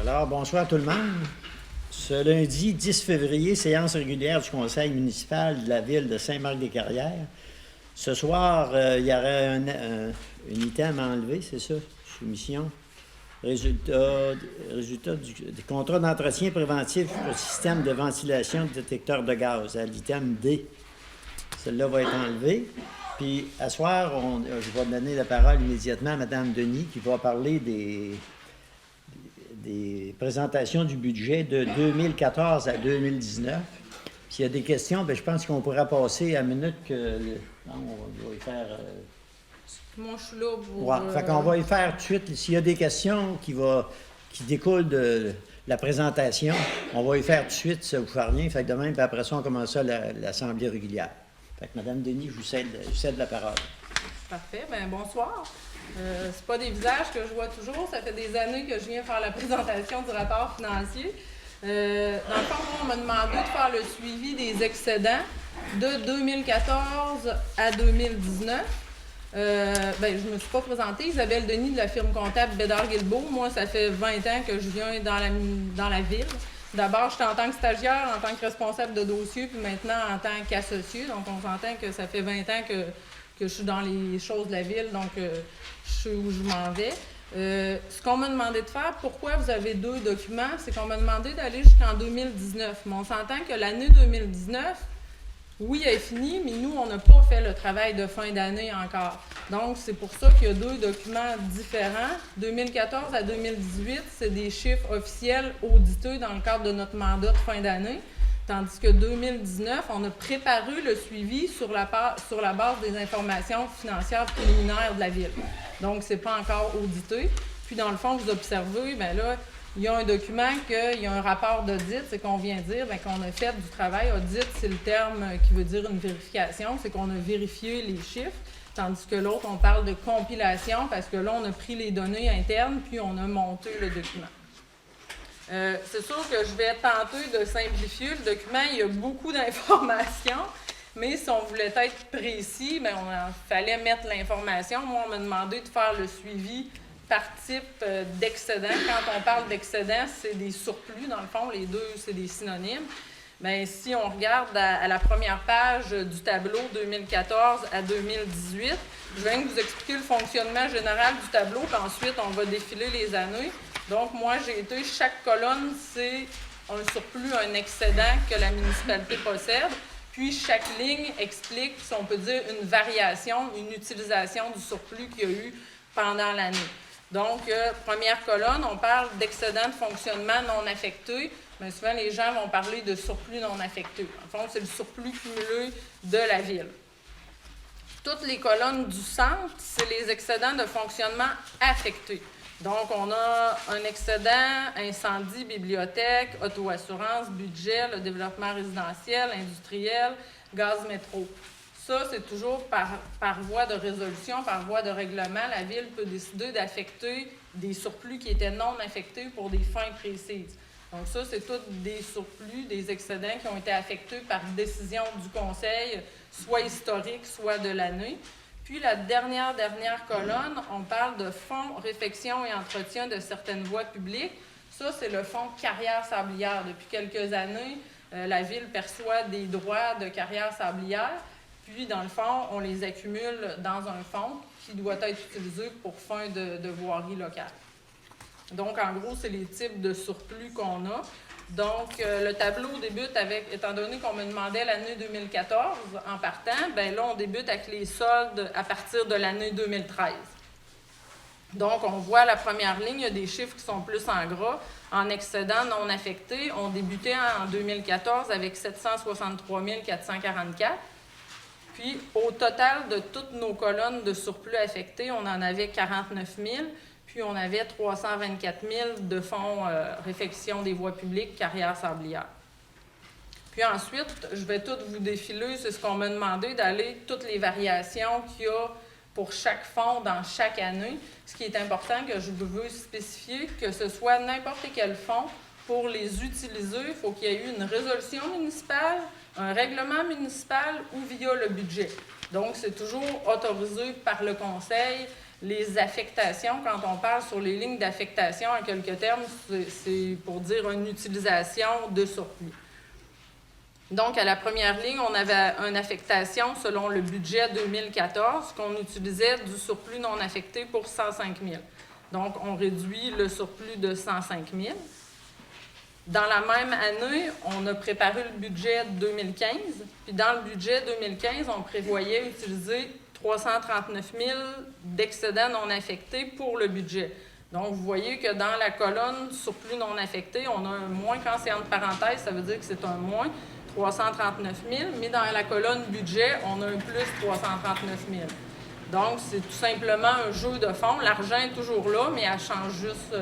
Alors, bonsoir tout le monde. Ce lundi 10 février, séance régulière du conseil municipal de la ville de Saint-Marc-des-Carrières. Ce soir, il y aurait un item à enlever, c'est ça? Soumission. Résultat du contrat d'entretien préventif pour système de ventilation de détecteur de gaz, à l'item D. Celle-là va être enlevée. Puis, à soir, je vais donner la parole immédiatement à Mme Denis qui va parler des présentations du budget de 2014 à 2019. S'il y a des questions, bien, je pense qu'on pourra passer à minute que... on va y faire... Moi, je suis là pour... Ouais, fait qu'on va y faire tout de suite. S'il y a des questions qui découlent de la présentation, on va y faire tout de suite, ça vous fait rien. Fait que demain, puis après ça, on commence ça l'assemblée régulière. Fait que Mme Denis, je vous cède la parole. Parfait. Bien, bonsoir. C'est pas des visages que je vois toujours. Ça fait des années que je viens faire la présentation du rapport financier. Dans le fond, on m'a demandé de faire le suivi des excédents de 2014 à 2019. Je ne me suis pas présentée. Isabelle Denis de la firme comptable Bédard-Guilbeault. Moi, ça fait 20 ans que je viens dans la ville. D'abord, j'étais en tant que stagiaire, en tant que responsable de dossier, puis maintenant en tant qu'associé. Donc, on s'entend que ça fait 20 ans que je suis dans les choses de la ville, donc je sais où je m'en vais. Ce qu'on m'a demandé de faire, pourquoi vous avez deux documents, c'est qu'on m'a demandé d'aller jusqu'en 2019. Mais on s'entend que l'année 2019, oui, elle est finie, mais nous, on n'a pas fait le travail de fin d'année encore. Donc, c'est pour ça qu'il y a deux documents différents. 2014 à 2018, c'est des chiffres officiels audités dans le cadre de notre mandat de fin d'année. Tandis que 2019, on a préparé le suivi sur la base des informations financières préliminaires de la ville. Donc, ce n'est pas encore audité. Puis, dans le fond, vous observez, bien là, il y a un document il y a un rapport d'audit, c'est qu'on vient dire qu'on a fait du travail. Audit, c'est le terme qui veut dire une vérification, c'est qu'on a vérifié les chiffres. Tandis que l'autre, on parle de compilation parce que là, on a pris les données internes puis on a monté le document. C'est sûr que je vais tenter de simplifier le document. Il y a beaucoup d'informations, mais si on voulait être précis, il fallait mettre l'information. Moi, on m'a demandé de faire le suivi par type d'excédent. Quand on parle d'excédent, c'est des surplus. Dans le fond, les deux, c'est des synonymes. Bien, si on regarde à la première page du tableau 2014 à 2018, je viens de vous expliquer le fonctionnement général du tableau, puis ensuite, on va défiler les années. Donc, moi, chaque colonne, c'est un surplus, un excédent que la municipalité possède. Puis, chaque ligne explique, si on peut dire, une variation, une utilisation du surplus qu'il y a eu pendant l'année. Donc, première colonne, on parle d'excédent de fonctionnement non affecté. Mais souvent, les gens vont parler de surplus non affecté. En fond, c'est le surplus cumulé de la ville. Toutes les colonnes du centre, c'est les excédents de fonctionnement affectés. Donc, on a un excédent, incendie, bibliothèque, auto-assurance, budget, le développement résidentiel, industriel, gaz métro. Ça, c'est toujours par voie de résolution, par voie de règlement. La ville peut décider d'affecter des surplus qui étaient non affectés pour des fins précises. Donc ça, c'est tous des surplus, des excédents qui ont été affectés par décision du conseil, soit historique, soit de l'année. Puis la dernière colonne, on parle de fonds, réfection et entretien de certaines voies publiques. Ça, c'est le fonds carrière sablière. Depuis quelques années, la ville perçoit des droits de carrière sablière. Puis, dans le fond, on les accumule dans un fonds qui doit être utilisé pour fin de voirie locale. Donc, en gros, c'est les types de surplus qu'on a. Donc, le tableau débute avec, étant donné qu'on me demandait l'année 2014 en partant, bien là, on débute avec les soldes à partir de l'année 2013. Donc, on voit la première ligne, il y a des chiffres qui sont plus en gras. En excédent non affecté, on débutait en 2014 avec 763 444. Puis, au total de toutes nos colonnes de surplus affectés, on en avait 49 000. Puis, on avait 324 000 de fonds réfection des voies publiques, carrière sablière. Puis ensuite, je vais tout vous défiler. C'est ce qu'on m'a demandé, d'aller toutes les variations qu'il y a pour chaque fonds dans chaque année. Ce qui est important que je veux spécifier, que ce soit n'importe quel fonds, pour les utiliser, il faut qu'il y ait eu une résolution municipale, un règlement municipal ou via le budget. Donc, c'est toujours autorisé par le conseil Les affectations, quand on parle sur les lignes d'affectation, en quelques termes, c'est pour dire une utilisation de surplus. Donc, à la première ligne, on avait une affectation selon le budget 2014 qu'on utilisait du surplus non affecté pour 105 000. Donc, on réduit le surplus de 105 000. Dans la même année, on a préparé le budget 2015. Puis dans le budget 2015, on prévoyait utiliser 339 000 d'excédents non affectés pour le budget. Donc, vous voyez que dans la colonne surplus non affecté, on a un moins quand c'est entre parenthèses, ça veut dire que c'est un moins 339 000, mais dans la colonne budget, on a un plus 339 000. Donc, c'est tout simplement un jeu de fonds. L'argent est toujours là, mais elle change juste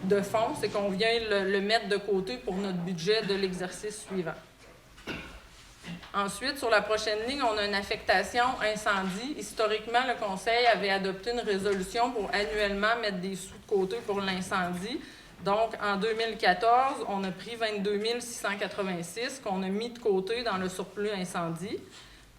de fonds. C'est qu'on vient le mettre de côté pour notre budget de l'exercice suivant. Ensuite, sur la prochaine ligne, on a une affectation incendie. Historiquement, le Conseil avait adopté une résolution pour annuellement mettre des sous de côté pour l'incendie. Donc, en 2014, on a pris 22 686 qu'on a mis de côté dans le surplus incendie.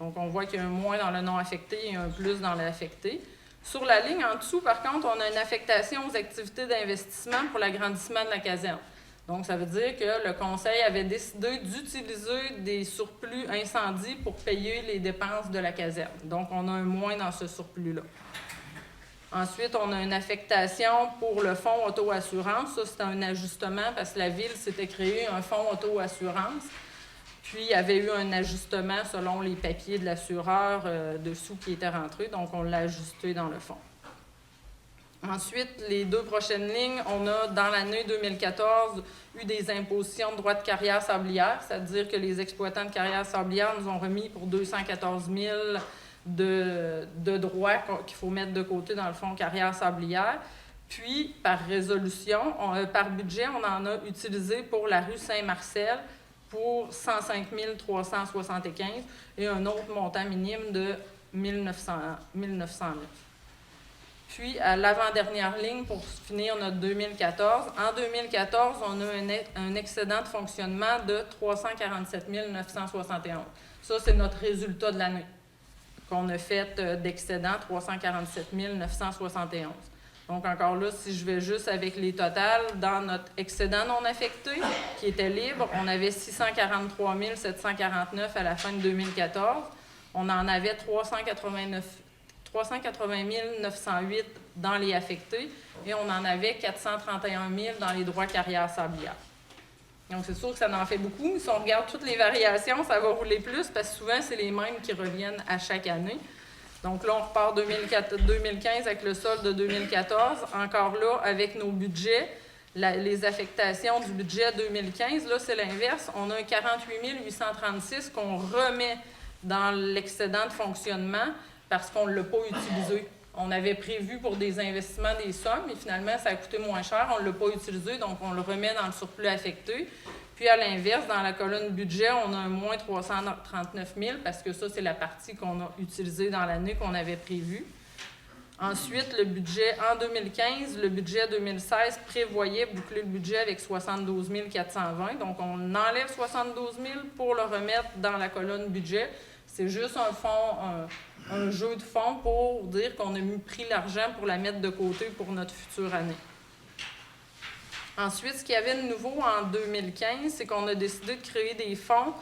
Donc, on voit qu'il y a un moins dans le non affecté et un plus dans l'affecté. Sur la ligne en dessous, par contre, on a une affectation aux activités d'investissement pour l'agrandissement de la caserne. Donc, ça veut dire que le Conseil avait décidé d'utiliser des surplus incendies pour payer les dépenses de la caserne. Donc, on a un moins dans ce surplus-là. Ensuite, on a une affectation pour le fonds auto-assurance. Ça, c'est un ajustement parce que la Ville s'était créé un fonds auto-assurance. Puis, il y avait eu un ajustement selon les papiers de l'assureur dessous qui étaient rentrés. Donc, on l'a ajusté dans le fonds. Ensuite, les deux prochaines lignes, on a, dans l'année 2014, eu des impositions de droits de carrière sablière, c'est-à-dire que les exploitants de carrière sablière nous ont remis pour 214 000 de droits qu'il faut mettre de côté dans le fonds carrière sablière. Puis, par résolution, par budget, on en a utilisé pour la rue Saint-Marcel pour 105 375 et un autre montant minime de 1909. Puis, à l'avant-dernière ligne, pour finir notre 2014, en 2014, on a un excédent de fonctionnement de 347 971. Ça, c'est notre résultat de l'année qu'on a fait d'excédent, 347 971. Donc, encore là, si je vais juste avec les totals, dans notre excédent non affecté, qui était libre, on avait 643 749 à la fin de 2014. On en avait 380 908 dans les affectés et on en avait 431 000 dans les droits carrière sablière. Donc, c'est sûr que ça en fait beaucoup, mais si on regarde toutes les variations, ça va rouler plus parce que souvent, c'est les mêmes qui reviennent à chaque année. Donc là, on repart 2015 avec le solde de 2014. Encore là, avec nos budgets, les affectations du budget 2015, là, c'est l'inverse. On a un 48 836 qu'on remet dans l'excédent de fonctionnement parce qu'on ne l'a pas utilisé. On avait prévu pour des investissements des sommes, mais finalement, ça a coûté moins cher. On ne l'a pas utilisé, donc on le remet dans le surplus affecté. Puis, à l'inverse, dans la colonne budget, on a un moins 339 000 parce que ça, c'est la partie qu'on a utilisée dans l'année qu'on avait prévue. Ensuite, le budget en 2015, le budget 2016 prévoyait boucler le budget avec 72 420. Donc, on enlève 72 000 pour le remettre dans la colonne budget. C'est juste un jeu de fonds pour dire qu'on a pris l'argent pour la mettre de côté pour notre future année. Ensuite, ce qu'il y avait de nouveau en 2015, c'est qu'on a décidé de créer des fonds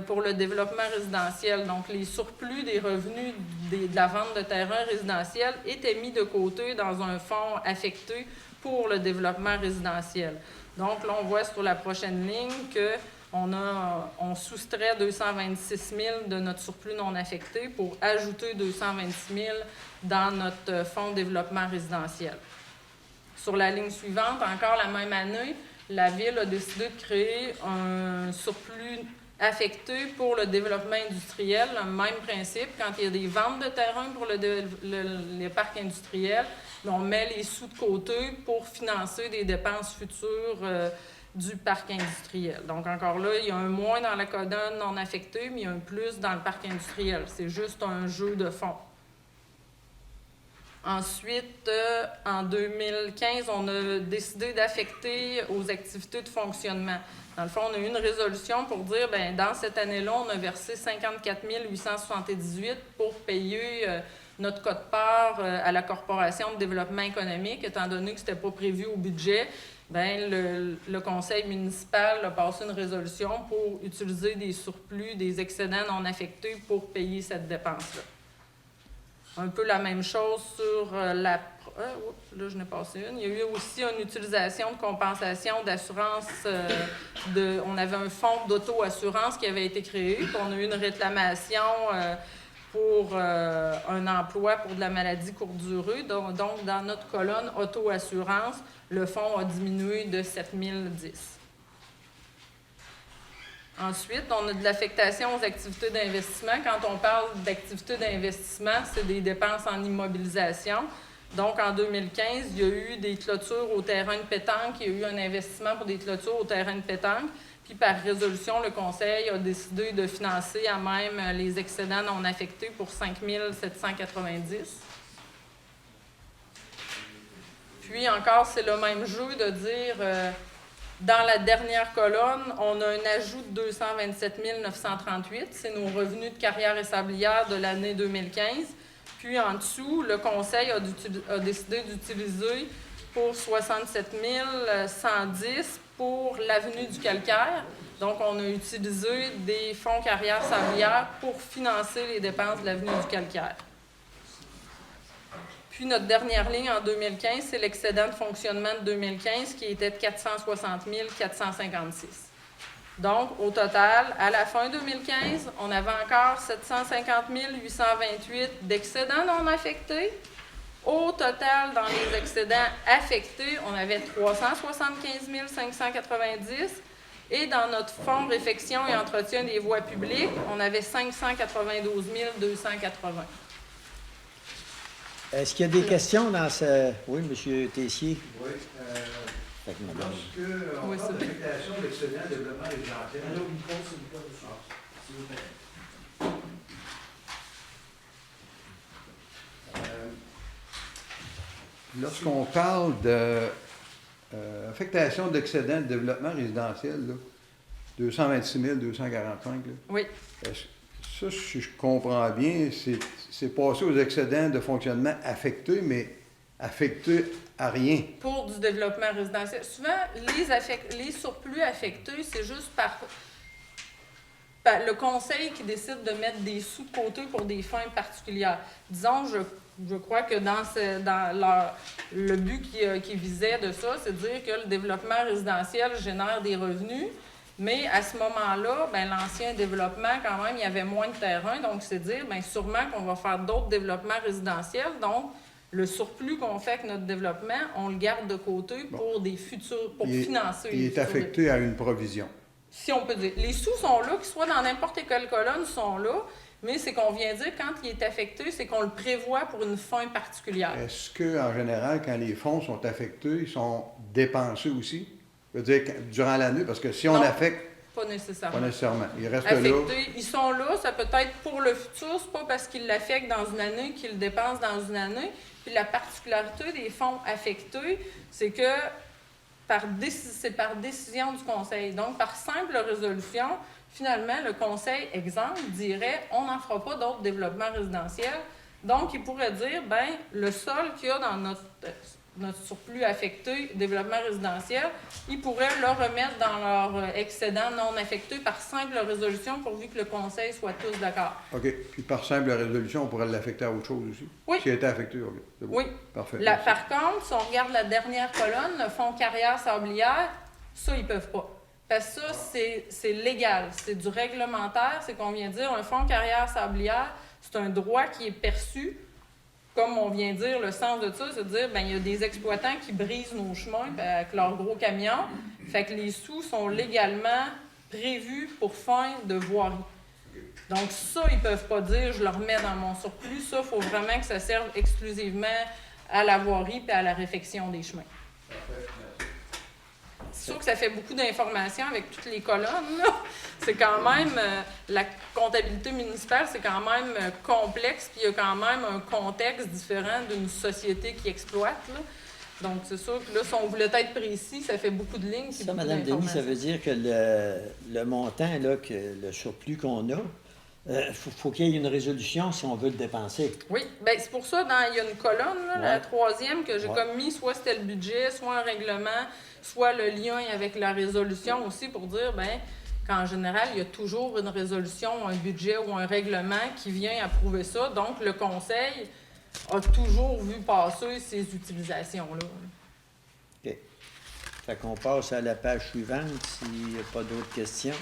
pour le développement résidentiel. Donc, les surplus des revenus de la vente de terrains résidentiels étaient mis de côté dans un fonds affecté pour le développement résidentiel. Donc, là, on voit sur la prochaine ligne qu'on soustrait 226 000 de notre surplus non affecté pour ajouter 226 000 dans notre fonds de développement résidentiel. Sur la ligne suivante, encore la même année, la Ville a décidé de créer un surplus affecté pour le développement industriel. Le même principe, quand il y a des ventes de terrain pour les parcs industriels, on met les sous de côté pour financer des dépenses futures du parc industriel. Donc, encore là, il y a un moins dans la colonne non affectée, mais il y a un plus dans le parc industriel. C'est juste un jeu de fonds. Ensuite, en 2015, on a décidé d'affecter aux activités de fonctionnement. Dans le fond, on a eu une résolution pour dire, bien, dans cette année-là, on a versé 54 878 pour payer notre quote-part à la Corporation de développement économique, étant donné que ce n'était pas prévu au budget. Bien, le conseil municipal a passé une résolution pour utiliser des surplus, des excédents non affectés pour payer cette dépense-là. Un peu la même chose sur là, je n'ai passé une. Il y a eu aussi une utilisation de compensation d'assurance. On avait un fonds d'auto-assurance qui avait été créé, puis on a eu une réclamation pour un emploi pour de la maladie courte durée. Donc dans notre colonne auto-assurance, le fonds a diminué de 7 010. Ensuite, on a de l'affectation aux activités d'investissement. Quand on parle d'activités d'investissement, c'est des dépenses en immobilisation. Donc, en 2015, il y a eu des clôtures au terrain de pétanque. Il y a eu un investissement pour des clôtures au terrain de pétanque. Puis, par résolution, le Conseil a décidé de financer à même les excédents non affectés pour 5 790. Puis encore, c'est le même jeu de dire, dans la dernière colonne, on a un ajout de 227 938. C'est nos revenus de carrière et sablière de l'année 2015. Puis en dessous, le Conseil a décidé d'utiliser pour 67 110 pour l'avenue du Calcaire. Donc, on a utilisé des fonds carrière sablière pour financer les dépenses de l'avenue du Calcaire. Puis notre dernière ligne en 2015, c'est l'excédent de fonctionnement de 2015 qui était de 460 456. Donc, au total, à la fin 2015, on avait encore 750 828 d'excédents non affectés. Au total, dans les excédents affectés, on avait 375 590. Et dans notre fonds réfection et entretien des voies publiques, on avait 592 280. Est-ce qu'il y a des questions dans ce... Oui, M. Tessier. Oui. Lorsqu'on parle d'affectation d'excédent de développement résidentiel... Lorsqu'on parle d'affectation d'excédent de développement résidentiel, là, 226 245, là, oui. Ça, si je comprends bien, c'est passé aux excédents de fonctionnement affectés, mais affectés à rien. Pour du développement résidentiel. Souvent, les surplus affectés, c'est juste par le conseil qui décide de mettre des sous de côté pour des fins particulières. Disons, je crois que le but qui visait de ça, c'est de dire que le développement résidentiel génère des revenus. Mais à ce moment-là, l'ancien développement, quand même, il y avait moins de terrain. Donc, c'est dire, sûrement qu'on va faire d'autres développements résidentiels. Donc, le surplus qu'on fait avec notre développement, on le garde de côté pour des futurs, pour financer. Il est affecté à une provision. Si on peut dire. Les sous sont là, qu'ils soient dans n'importe quelle colonne, sont là. Mais c'est qu'on vient dire, quand il est affecté, c'est qu'on le prévoit pour une fin particulière. Est-ce qu'en général, quand les fonds sont affectés, ils sont dépensés aussi? Je veux dire, durant l'année, parce que si on affecte... Pas nécessairement. Pas nécessairement. Ils restent affectés, là. Ils sont là, ça peut être pour le futur, c'est pas parce qu'ils l'affectent dans une année qu'ils le dépensent dans une année. Puis la particularité des fonds affectés, c'est que c'est par décision du Conseil. Donc, par simple résolution, finalement, le Conseil, exemple, dirait on n'en fera pas d'autres développements résidentiels. Donc, il pourrait dire, le sol qu'il y a dans notre surplus affecté développement résidentiel, ils pourraient le remettre dans leur excédent non affecté par simple résolution pourvu que le Conseil soit tous d'accord. OK. Puis par simple résolution, on pourrait l'affecter à autre chose aussi? Oui. S'il était affecté, OK. C'est bon. Oui. Parfait. Par contre, si on regarde la dernière colonne, le fonds carrière sablière, ça, ils ne peuvent pas. Parce que ça, c'est légal. C'est du réglementaire. C'est qu'on vient dire un fonds carrière sablière, c'est un droit qui est perçu. Comme on vient de dire, le sens de ça, c'est de dire, il y a des exploitants qui brisent nos chemins avec leurs gros camions. Fait que les sous sont légalement prévus pour fin de voirie. Donc ça, ils ne peuvent pas dire, je le remets dans mon surplus. Ça, il faut vraiment que ça serve exclusivement à la voirie et à la réfection des chemins. C'est sûr que ça fait beaucoup d'informations avec toutes les colonnes, là. C'est quand même, la comptabilité municipale, c'est quand même complexe, puis il y a quand même un contexte différent d'une société qui exploite, là. Donc, c'est sûr que là, si on voulait être précis, ça fait beaucoup de lignes. Ça, Mme Denis, ça veut dire que le montant, là, le surplus qu'on a, Faut qu'il y ait une résolution si on veut le dépenser. Oui, bien c'est pour ça, il y a une colonne, là, la troisième, que j'ai comme mis, soit c'était le budget, soit un règlement, soit le lien avec la résolution aussi, pour dire qu'en général, il y a toujours une résolution, un budget ou un règlement qui vient approuver ça. Donc, le conseil a toujours vu passer ces utilisations-là. OK. Fait qu'on passe à la page suivante s'il n'y a pas d'autres questions.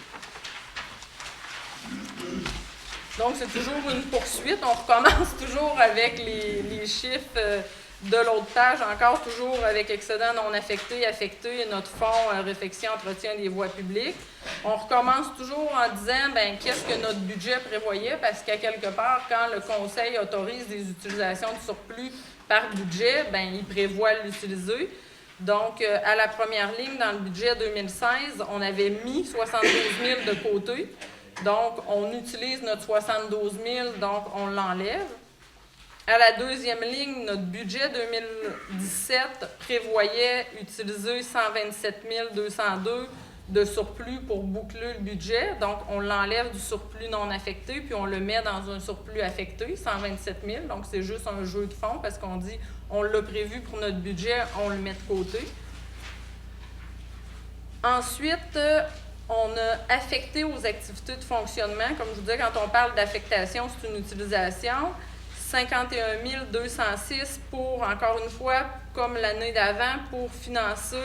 Donc, c'est toujours une poursuite. On recommence toujours avec les chiffres de l'autre page, encore toujours avec excédent non affecté, affecté et notre fonds réfection, entretien des voies publiques. On recommence toujours en disant, qu'est-ce que notre budget prévoyait, parce qu'à quelque part, quand le conseil autorise des utilisations de surplus par budget, il prévoit l'utiliser. Donc, à la première ligne, dans le budget 2016, on avait mis 72 000 de côté. Donc, on utilise notre 72 000, donc on l'enlève. À la deuxième ligne, notre budget 2017 prévoyait utiliser 127 202 de surplus pour boucler le budget. Donc, on l'enlève du surplus non affecté, puis on le met dans un surplus affecté, 127 000. Donc, c'est juste un jeu de fonds parce qu'on dit, on l'a prévu pour notre budget, on le met de côté. Ensuite, on a affecté aux activités de fonctionnement. Comme je vous disais, quand on parle d'affectation, c'est une utilisation. 51 206 pour, encore une fois, comme l'année d'avant, pour financer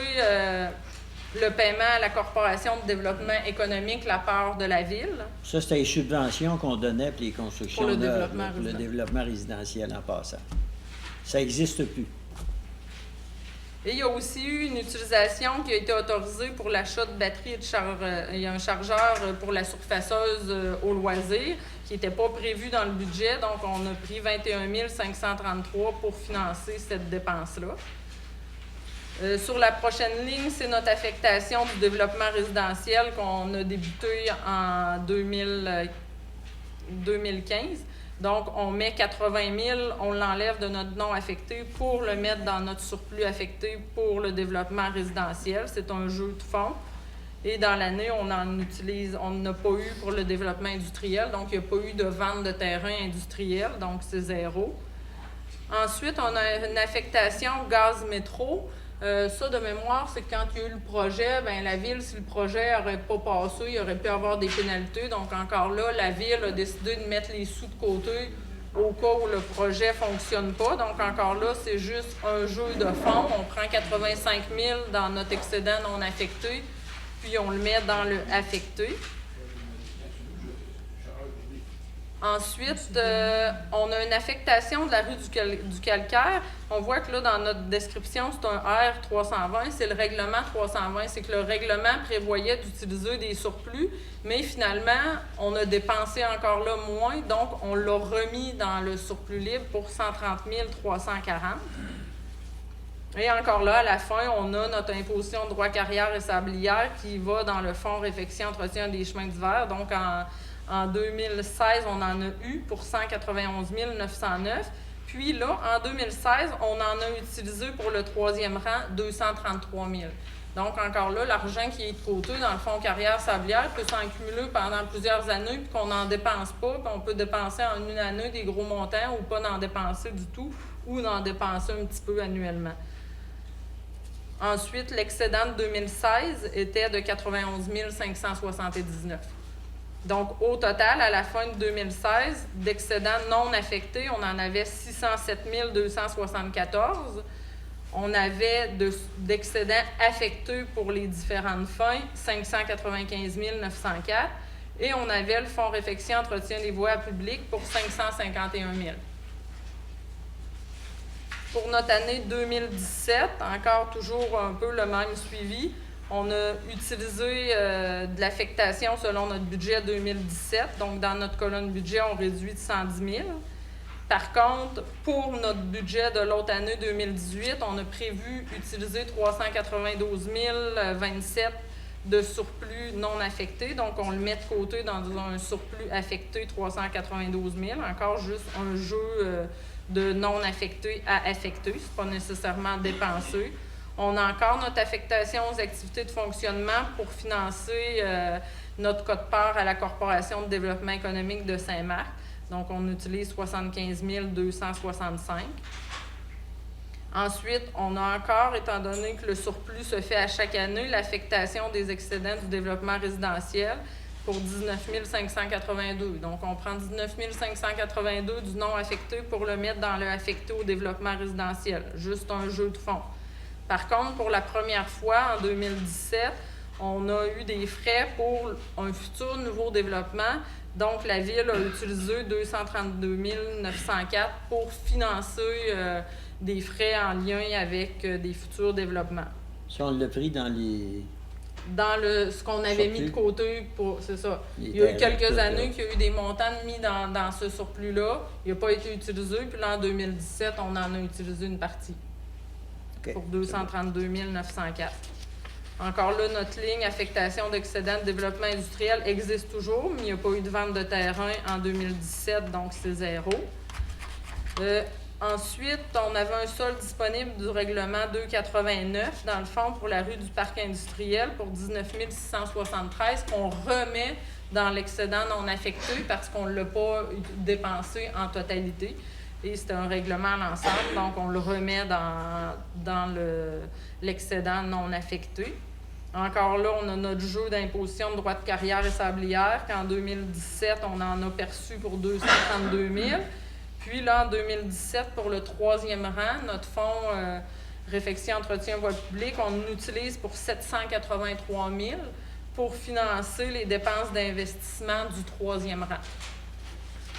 le paiement à la Corporation de développement économique, la part de la ville. Ça, c'était les subventions qu'on donnait pour les constructions Pour le le développement résidentiel en passant. Ça n'existe plus. Et il y a aussi eu une utilisation qui a été autorisée pour l'achat de batteries et il y a un chargeur pour la surfaceuse au loisir qui n'était pas prévu dans le budget. Donc, on a pris 21 533 pour financer cette dépense-là. Sur la prochaine ligne, c'est notre affectation du développement résidentiel qu'on a débuté en 2015. Donc, on met 80 000, on l'enlève de notre non affecté pour le mettre dans notre surplus affecté pour le développement résidentiel. C'est un jeu de fonds. Et dans l'année, on n'a pas eu pour le développement industriel. Donc, il n'y a pas eu de vente de terrain industriel. Donc, c'est zéro. Ensuite, on a une affectation gaz métro. Ça, de mémoire, c'est quand il y a eu le projet, la ville, si le projet n'aurait pas passé, il aurait pu avoir des pénalités. Donc, encore là, la ville a décidé de mettre les sous de côté au cas où le projet ne fonctionne pas. Donc, encore là, c'est juste un jeu de fonds. On prend 85 000 dans notre excédent non affecté, puis on le met dans le affecté. Ensuite, on a une affectation de la rue du Calcaire. On voit que là, dans notre description, c'est un R320. C'est le règlement 320. C'est que le règlement prévoyait d'utiliser des surplus, mais finalement, on a dépensé encore là moins. Donc, on l'a remis dans le surplus libre pour 130 340. Et encore là, à la fin, on a notre imposition de droit carrière et sablière qui va dans le fonds réfection entretien des chemins d'hiver. Donc, en 2016, on en a eu pour 191 909. Puis là, en 2016, on en a utilisé pour le troisième rang 233 000. Donc, encore là, l'argent qui est de côté dans le fonds carrière sablière peut s'accumuler pendant plusieurs années puis qu'on n'en dépense pas. Puis on peut dépenser en une année des gros montants ou pas n'en dépenser du tout ou d'en dépenser un petit peu annuellement. Ensuite, l'excédent de 2016 était de 91 579. Donc, au total, à la fin de 2016, d'excédents non affectés, on en avait 607 274. On avait d'excédents affectés pour les différentes fins, 595 904. Et on avait le fonds réfection entretien des voies publiques pour 551 000. Pour notre année 2017, encore toujours un peu le même suivi. On a utilisé de l'affectation selon notre budget 2017. Donc, dans notre colonne budget, on réduit de 110 000. Par contre, pour notre budget de l'autre année 2018, on a prévu utiliser 392 027 de surplus non affecté. Donc, on le met de côté dans un surplus affecté 392 000. Encore juste un jeu de non affecté à affecté. Ce n'est pas nécessairement dépensé. On a encore notre affectation aux activités de fonctionnement pour financer notre quote-part à la Corporation de développement économique de Saint-Marc. Donc, on utilise 75 265. Ensuite, on a encore, étant donné que le surplus se fait à chaque année, l'affectation des excédents du développement résidentiel pour 19 582. Donc, on prend 19 582 du non affecté pour le mettre dans le affecté au développement résidentiel. Juste un jeu de fonds. Par contre, pour la première fois, en 2017, on a eu des frais pour un futur nouveau développement. Donc, la Ville a utilisé 232 904 pour financer des frais en lien avec des futurs développements. Si on l'a pris dans les... Dans ce qu'on avait mis de côté, c'est ça. Il y a eu quelques années qu'il y a eu des montants mis dans ce surplus-là. Il n'a pas été utilisé. Puis là, en 2017, on en a utilisé une partie. Okay. Pour 232 904. Encore là, notre ligne affectation d'excédent de développement industriel existe toujours, mais il n'y a pas eu de vente de terrain en 2017, donc c'est zéro. Ensuite, on avait un solde disponible du règlement 289, dans le fond, pour la rue du Parc industriel, pour 19 673, qu'on remet dans l'excédent non affecté parce qu'on ne l'a pas dépensé en totalité. Et c'était un règlement à l'ensemble, donc on le remet dans l'excédent non affecté. Encore là, on a notre jeu d'imposition de droits de carrière et sablière, qu'en 2017, on en a perçu pour 232 000. Puis là, en 2017, pour le troisième rang, notre fonds réfection, entretien, voie publique, on utilise pour 783 000 pour financer les dépenses d'investissement du troisième rang.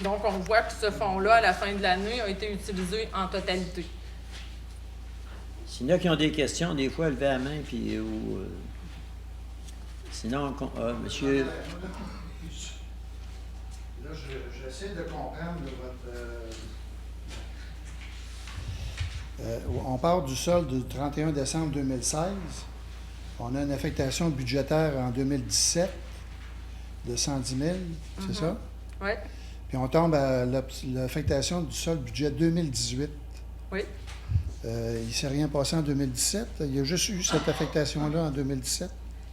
Donc, on voit que ce fonds-là, à la fin de l'année, a été utilisé en totalité. S'il y en a qui ont des questions, des fois, levez la main, puis... Sinon, monsieur... Là, j'essaie de comprendre votre... on part du solde du 31 décembre 2016. On a une affectation budgétaire en 2017 de 110 000, c'est ça? Oui. Puis on tombe à l'affectation du solde budget 2018. Oui. Il ne s'est rien passé en 2017. Il y a juste eu cette affectation-là en 2017.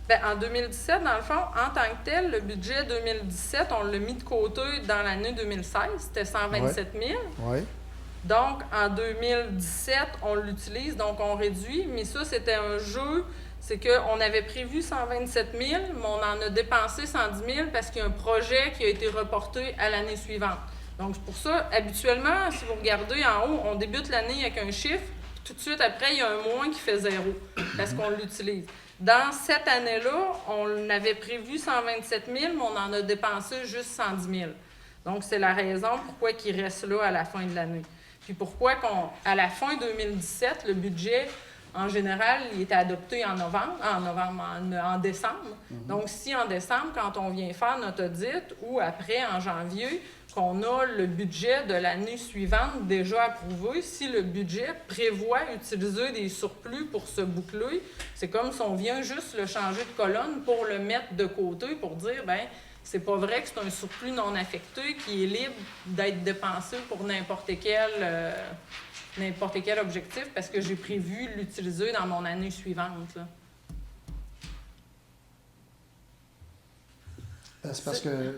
Bien, en 2017, dans le fond, en tant que tel, le budget 2017, on l'a mis de côté dans l'année 2016. C'était 127 000. Oui. Donc, en 2017, on l'utilise, donc on réduit. Mais ça, c'était un jeu. C'est qu'on avait prévu 127 000, mais on en a dépensé 110 000 parce qu'il y a un projet qui a été reporté à l'année suivante. Donc, c'est pour ça, habituellement, si vous regardez en haut, on débute l'année avec un chiffre, puis tout de suite après, il y a un moins qui fait 0 parce qu'on l'utilise. Dans cette année-là, on avait prévu 127 000, mais on en a dépensé juste 110 000. Donc, c'est la raison pourquoi il reste là à la fin de l'année. Puis pourquoi à la fin 2017, le budget... En général, il était adopté en décembre. Donc, si en décembre, quand on vient faire notre audit, ou après, en janvier, qu'on a le budget de l'année suivante déjà approuvé, si le budget prévoit utiliser des surplus pour se boucler, c'est comme si on vient juste le changer de colonne pour le mettre de côté, pour dire, bien, c'est pas vrai que c'est un surplus non affecté qui est libre d'être dépensé pour n'importe quel objectif parce que j'ai prévu l'utiliser dans mon année suivante. Là. C'est parce que, tu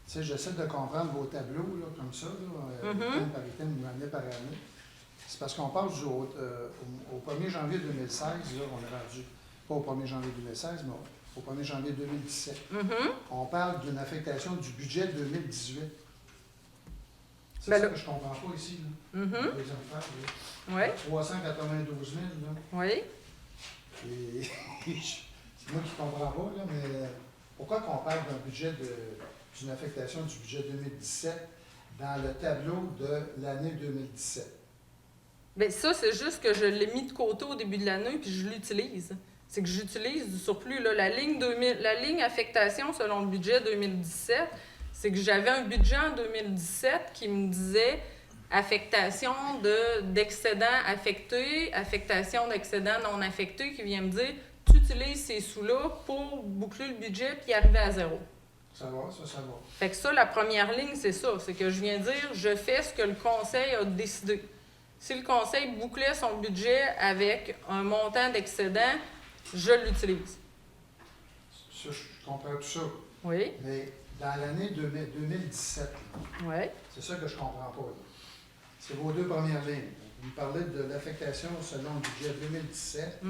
sais, j'essaie de comprendre vos tableaux, là, comme ça, là, item par item ou année par année. C'est parce qu'on passe au 1er janvier 2016, là, on est rendu, pas au 1er janvier 2016, mais au 1er janvier 2017. On parle d'une affectation du budget 2018. C'est ça que je ne comprends pas ici. Là. Oui. 392 000. Là. Oui. Et c'est moi qui ne comprends pas, là, mais pourquoi qu'on parle d'un budget d'une affectation du budget 2017 dans le tableau de l'année 2017? Bien, ça, c'est juste que je l'ai mis de côté au début de l'année puis je l'utilise. C'est que j'utilise du surplus. Là. La ligne affectation selon le budget 2017, c'est que j'avais un budget en 2017 qui me disait affectation d'excédent affecté, affectation d'excédent non affecté, qui vient me dire tu utilises ces sous-là pour boucler le budget puis arriver à 0. Ça va, ça va. Fait que ça, la première ligne, c'est ça. C'est que je viens dire je fais ce que le conseil a décidé. Si le conseil bouclait son budget avec un montant d'excédent, je l'utilise. Ça, je comprends tout ça. Oui, Mais dans l'année 2017, oui. c'est ça que je comprends pas. Là. C'est vos deux premières lignes. Vous parlez de l'affectation selon le budget 2017.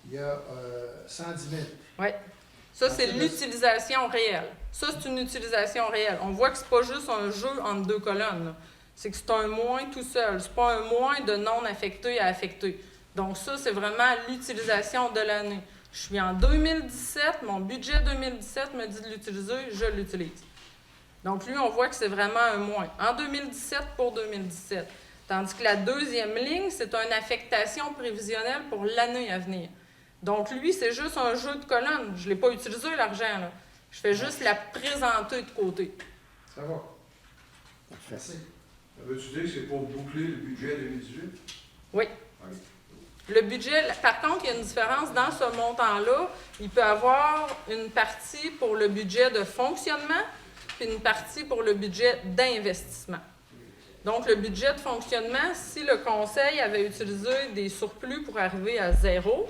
Il y a 110 000. Oui. Ça, c'est Ensuite, l'utilisation réelle. Ça, c'est une utilisation réelle. On voit que c'est pas juste un jeu entre deux colonnes, là. C'est que c'est un moins tout seul. C'est pas un moins de non affecté à affecté. Donc ça, c'est vraiment l'utilisation de l'année. Je suis en 2017, mon budget 2017 me dit de l'utiliser, je l'utilise. Donc lui, on voit que c'est vraiment un moins. En 2017 pour 2017. Tandis que la deuxième ligne, c'est une affectation prévisionnelle pour l'année à venir. Donc lui, c'est juste un jeu de colonnes. Je ne l'ai pas utilisé, l'argent, là. Je fais juste la présenter de côté. Ça va. Parfait. Merci. Ça veut-tu dire que c'est pour boucler le budget 2018? Oui. Oui. Le budget, par contre, il y a une différence dans ce montant-là. Il peut y avoir une partie pour le budget de fonctionnement, puis une partie pour le budget d'investissement. Donc, le budget de fonctionnement, si le conseil avait utilisé des surplus pour arriver à 0,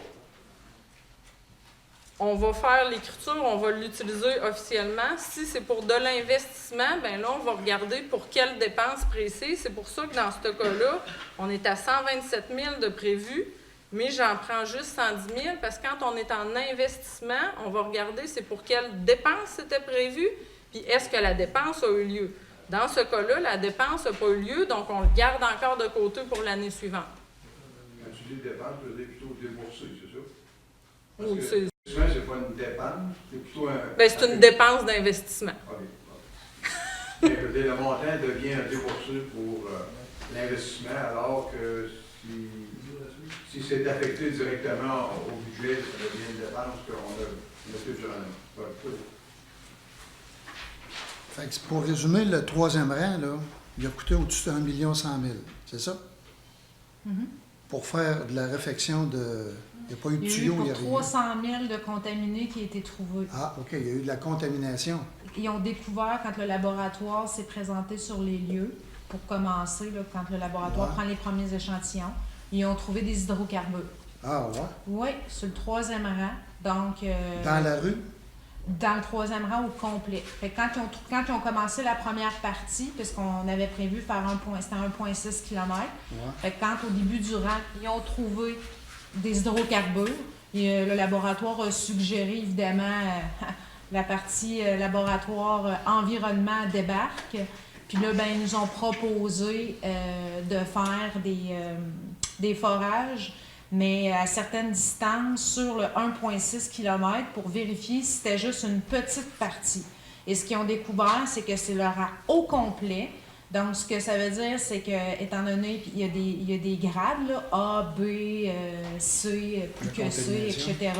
on va faire l'écriture, on va l'utiliser officiellement. Si c'est pour de l'investissement, bien là, on va regarder pour quelles dépenses précises. C'est pour ça que dans ce cas-là, on est à 127 000 de prévu, mais j'en prends juste 110 000 parce que quand on est en investissement, on va regarder c'est pour quelles dépenses c'était prévu, puis est-ce que la dépense a eu lieu. Dans ce cas-là, la dépense n'a pas eu lieu, donc on le garde encore de côté pour l'année suivante. Quand tu dis dépense, tu veux dire plutôt débourser, c'est ça? Parce Ou que c'est souvent, c'est pas une dépense, c'est plutôt un... ben, c'est une dépense d'investissement. OK. Mais le montant devient un déboursé pour l'investissement, alors que si c'est affecté directement au budget, ça devient une dépense qu'on a fait durant l'année. Ouais, c'est bon. Fait que pour résumer, le troisième rang, là, il a coûté au-dessus de 1 100 000. C'est ça? Pour faire de la réfection de... Il n'y a pas eu de Il y a eu tuyau, pour il n'y a rien. 300 000 de contaminés qui a été trouvés. Ah, OK, il y a eu de la contamination. Ils ont découvert quand le laboratoire s'est présenté sur les lieux, pour commencer, là, quand le laboratoire Ouais. prend les premiers échantillons, ils ont trouvé des hydrocarbures. Ah, ouais? Oui, sur le troisième rang. Donc, Dans la rue? dans le troisième rang au complet. Fait que quand ils ont commencé la première partie, puisqu'on avait prévu faire c'était 1,6 km, Ouais. fait que quand au début du rang, ils ont trouvé des hydrocarbures, et, le laboratoire a suggéré évidemment la partie laboratoire environnement débarque. Puis là, ben, ils nous ont proposé de faire des forages, mais à certaines distances sur le 1,6 km pour vérifier si c'était juste une petite partie. Et ce qu'ils ont découvert, c'est que c'est le rang au complet. Donc, ce que ça veut dire, c'est que, étant donné qu'il y a des grades, là, A, B, C, plus que C, etc.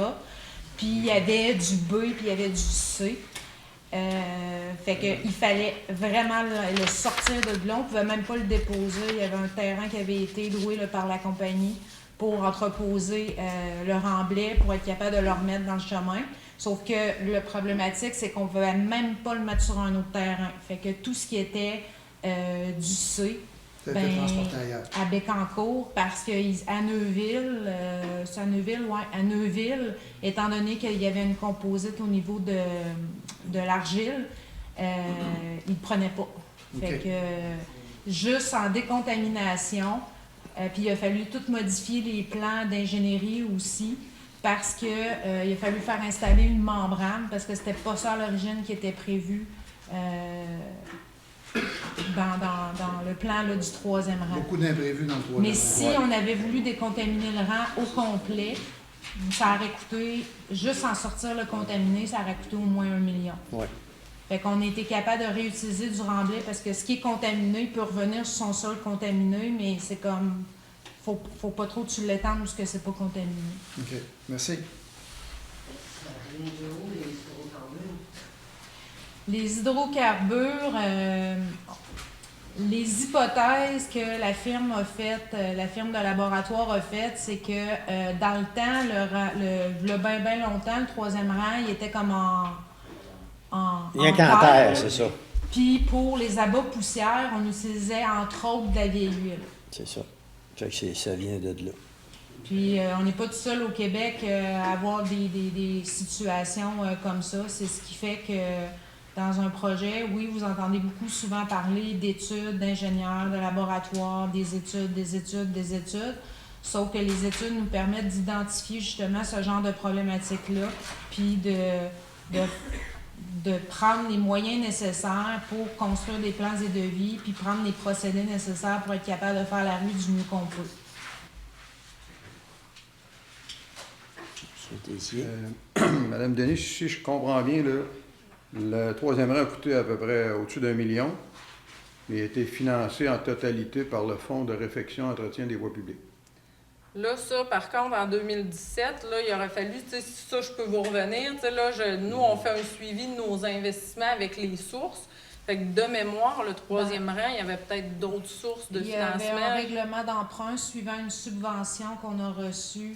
Puis il y avait du B, puis il y avait du C. Fait qu'il fallait vraiment le sortir de là. On ne pouvait même pas le déposer. Il y avait un terrain qui avait été loué là, par la compagnie pour entreposer le remblai pour être capable de le remettre dans le chemin. Sauf que le problématique, c'est qu'on ne pouvait même pas le mettre sur un autre terrain. Fait que tout ce qui était du C, Ça a été transporté ailleurs. à Bécancour, parce qu'à Neuville, à Neuville, étant donné qu'il y avait une composite au niveau de l'argile, ils ne prenaient pas. Fait OK. que juste en décontamination, puis il a fallu tout modifier les plans d'ingénierie aussi, parce que il a fallu faire installer une membrane, parce que c'était pas ça à l'origine qui était prévu dans le plan là, du troisième rang. Beaucoup d'imprévus dans le troisième Mais rang. si Ouais. on avait voulu décontaminer le rang au complet, ça aurait coûté, juste en sortir le contaminé, ça aurait coûté au moins 1 million. Ouais. Fait qu'on a été capable de réutiliser du remblai parce que ce qui est contaminé peut revenir sur son sol contaminé, mais c'est comme, faut pas trop que tu l'étendes parce que c'est pas contaminé. OK. Merci. Les hydrocarbures, les hypothèses que la firme a faites, la firme de laboratoire a faites, c'est que dans le temps, le bien longtemps, le troisième rang, il était comme en Rien qu'en terre. terre, c'est ça. Puis pour les abats poussières, on utilisait entre autres de la vieille huile. C'est ça. Fait que ça vient de là. Puis on n'est pas tout seul au Québec à avoir des situations comme ça. C'est ce qui fait que dans un projet, oui, vous entendez beaucoup souvent parler d'études, d'ingénieurs, de laboratoires, des études. Sauf que les études nous permettent d'identifier justement ce genre de problématiques-là, puis de prendre les moyens nécessaires pour construire des plans et devis, puis prendre les procédés nécessaires pour être capable de faire la rue du mieux qu'on peut. Madame Denis, si je comprends bien, là, le troisième rang a coûté à peu près au-dessus d'1 million, mais a été financé en totalité par le Fonds de réfection et entretien des voies publiques. Là, ça, par contre, en 2017, là, il aurait fallu, tu sais, si ça, je peux vous revenir, tu sais, là, nous, on fait un suivi de nos investissements avec les sources. Fait que de mémoire, le troisième rang, il y avait peut-être d'autres sources de financement. Il y avait un règlement d'emprunt suivant une subvention qu'on a reçue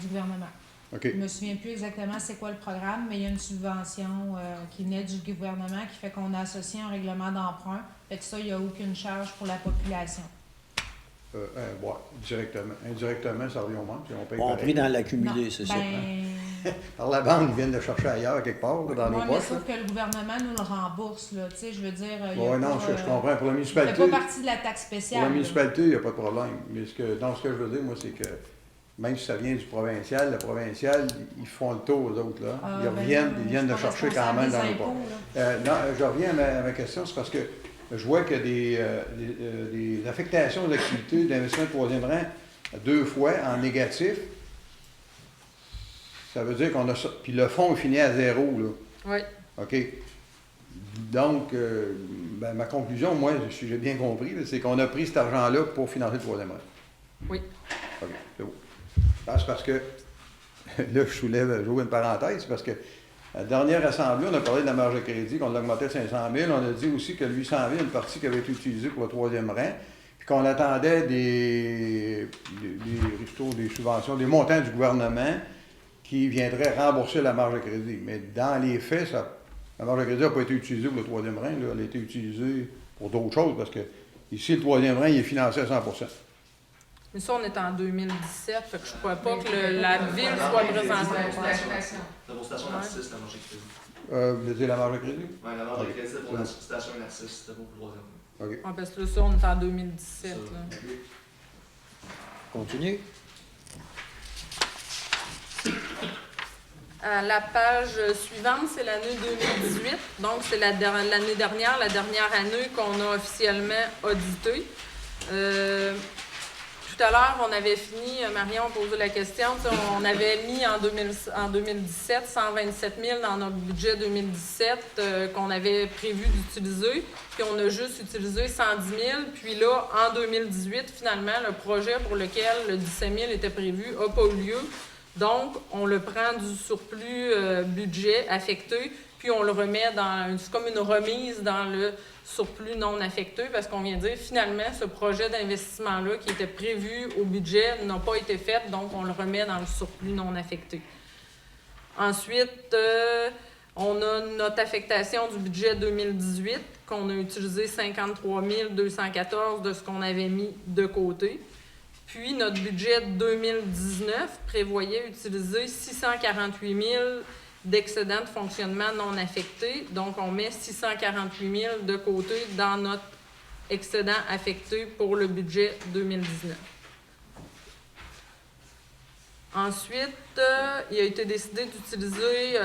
du gouvernement. Okay. Je ne me souviens plus exactement c'est quoi le programme, mais il y a une subvention qui venait du gouvernement qui fait qu'on a associé un règlement d'emprunt. Fait que ça, il n'y a aucune charge pour la population. Ouais, directement. Indirectement, ça revient au manque. On paye On pris dans l'accumulé, c'est ça. Par la banque, ils viennent de chercher ailleurs, quelque part, là, dans nos poches. Sauf que le gouvernement nous le rembourse, là. Tu sais, je veux dire... Oui, non, je comprends. Pour la municipalité... Ça fait pas partie de la taxe spéciale. Pour la municipalité, il n'y a pas de problème. Mais ce que je veux dire, moi, c'est que même si ça vient du provincial, le provincial, ils font le tour, aux autres, là. Ils viennent de chercher quand même dans nos poches. Non, je reviens à ma question, c'est parce que je vois que des affectations d'activités d'investissement de troisième rang 2 fois en négatif. Ça veut dire qu'on a ça. Puis le fonds est fini à 0, là. Oui. OK. Donc, ma conclusion, moi, si j'ai bien compris, c'est qu'on a pris cet argent-là pour financer le troisième rang. Oui. OK, c'est beau. C'est parce que, là, j'ouvre une parenthèse, parce que à la dernière assemblée, on a parlé de la marge de crédit, qu'on l'augmentait de 500 000. On a dit aussi que 800 000, une partie qui avait été utilisée pour le troisième rang, puis qu'on attendait des subventions, des montants du gouvernement qui viendraient rembourser la marge de crédit. Mais dans les faits, la marge de crédit n'a pas été utilisée pour le troisième rang, là, elle a été utilisée pour d'autres choses, parce que ici, le troisième rang, il est financé à 100%. Mais ça, on est en 2017, fait que je ne crois pas que la ville soit présentée. C'est pour station Narcisse, la marge de crédit. Vous voulez dire la marge de crédit? Oui, la marge de crédit, c'est pour la station Narcisse, c'était pour le troisième. OK. Ah, parce que là, ça, on est en 2017. Là. Continue. La page suivante, c'est l'année 2018. Donc, c'est l'année dernière, la dernière année qu'on a officiellement auditée. Tout à l'heure, on avait fini, Marion posait la question, on avait mis en 2017 127 000 dans notre budget 2017 qu'on avait prévu d'utiliser, puis on a juste utilisé 110 000. Puis là, en 2018, finalement, le projet pour lequel le 17 000 était prévu n'a pas eu lieu. Donc, on le prend du surplus budget affecté, puis on le remet c'est comme une remise dans le surplus non affecté, parce qu'on vient dire, finalement, ce projet d'investissement-là qui était prévu au budget n'a pas été fait, donc on le remet dans le surplus non affecté. Ensuite, on a notre affectation du budget 2018, qu'on a utilisé 53 214 de ce qu'on avait mis de côté. Puis, notre budget 2019 prévoyait utiliser 648 000 d'excédents de fonctionnement non affectés. Donc, on met 648 000 de côté dans notre excédent affecté pour le budget 2019. Ensuite, il a été décidé d'utiliser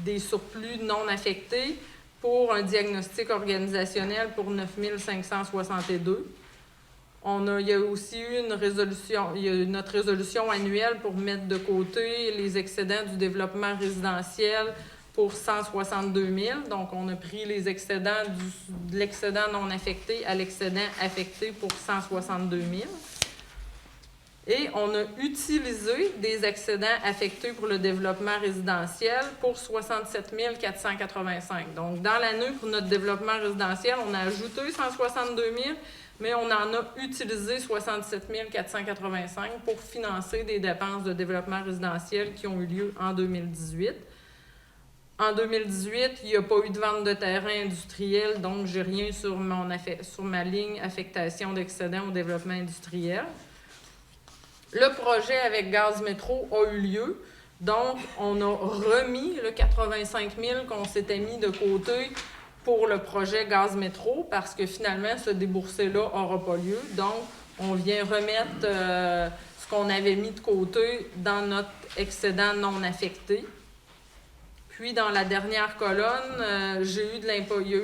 des surplus non affectés pour un diagnostic organisationnel pour 9 562. Il y a aussi eu notre résolution annuelle pour mettre de côté les excédents du développement résidentiel pour 162 000. Donc, on a pris les excédents de l'excédent non affecté à l'excédent affecté pour 162 000. Et on a utilisé des excédents affectés pour le développement résidentiel pour 67 485. Donc, dans l'année, pour notre développement résidentiel, on a ajouté 162 000, mais on en a utilisé 67 485 pour financer des dépenses de développement résidentiel qui ont eu lieu en 2018. En 2018, il n'y a pas eu de vente de terrain industriel, donc j'ai rien sur ma ligne affectation d'excédent au développement industriel. Le projet avec Gaz Métro a eu lieu. Donc, on a remis le 85 000 qu'on s'était mis de côté pour le projet Gaz Métro parce que finalement, ce déboursé-là n'aura pas lieu. Donc, on vient remettre ce qu'on avait mis de côté dans notre excédent non affecté. Puis, dans la dernière colonne, il y a eu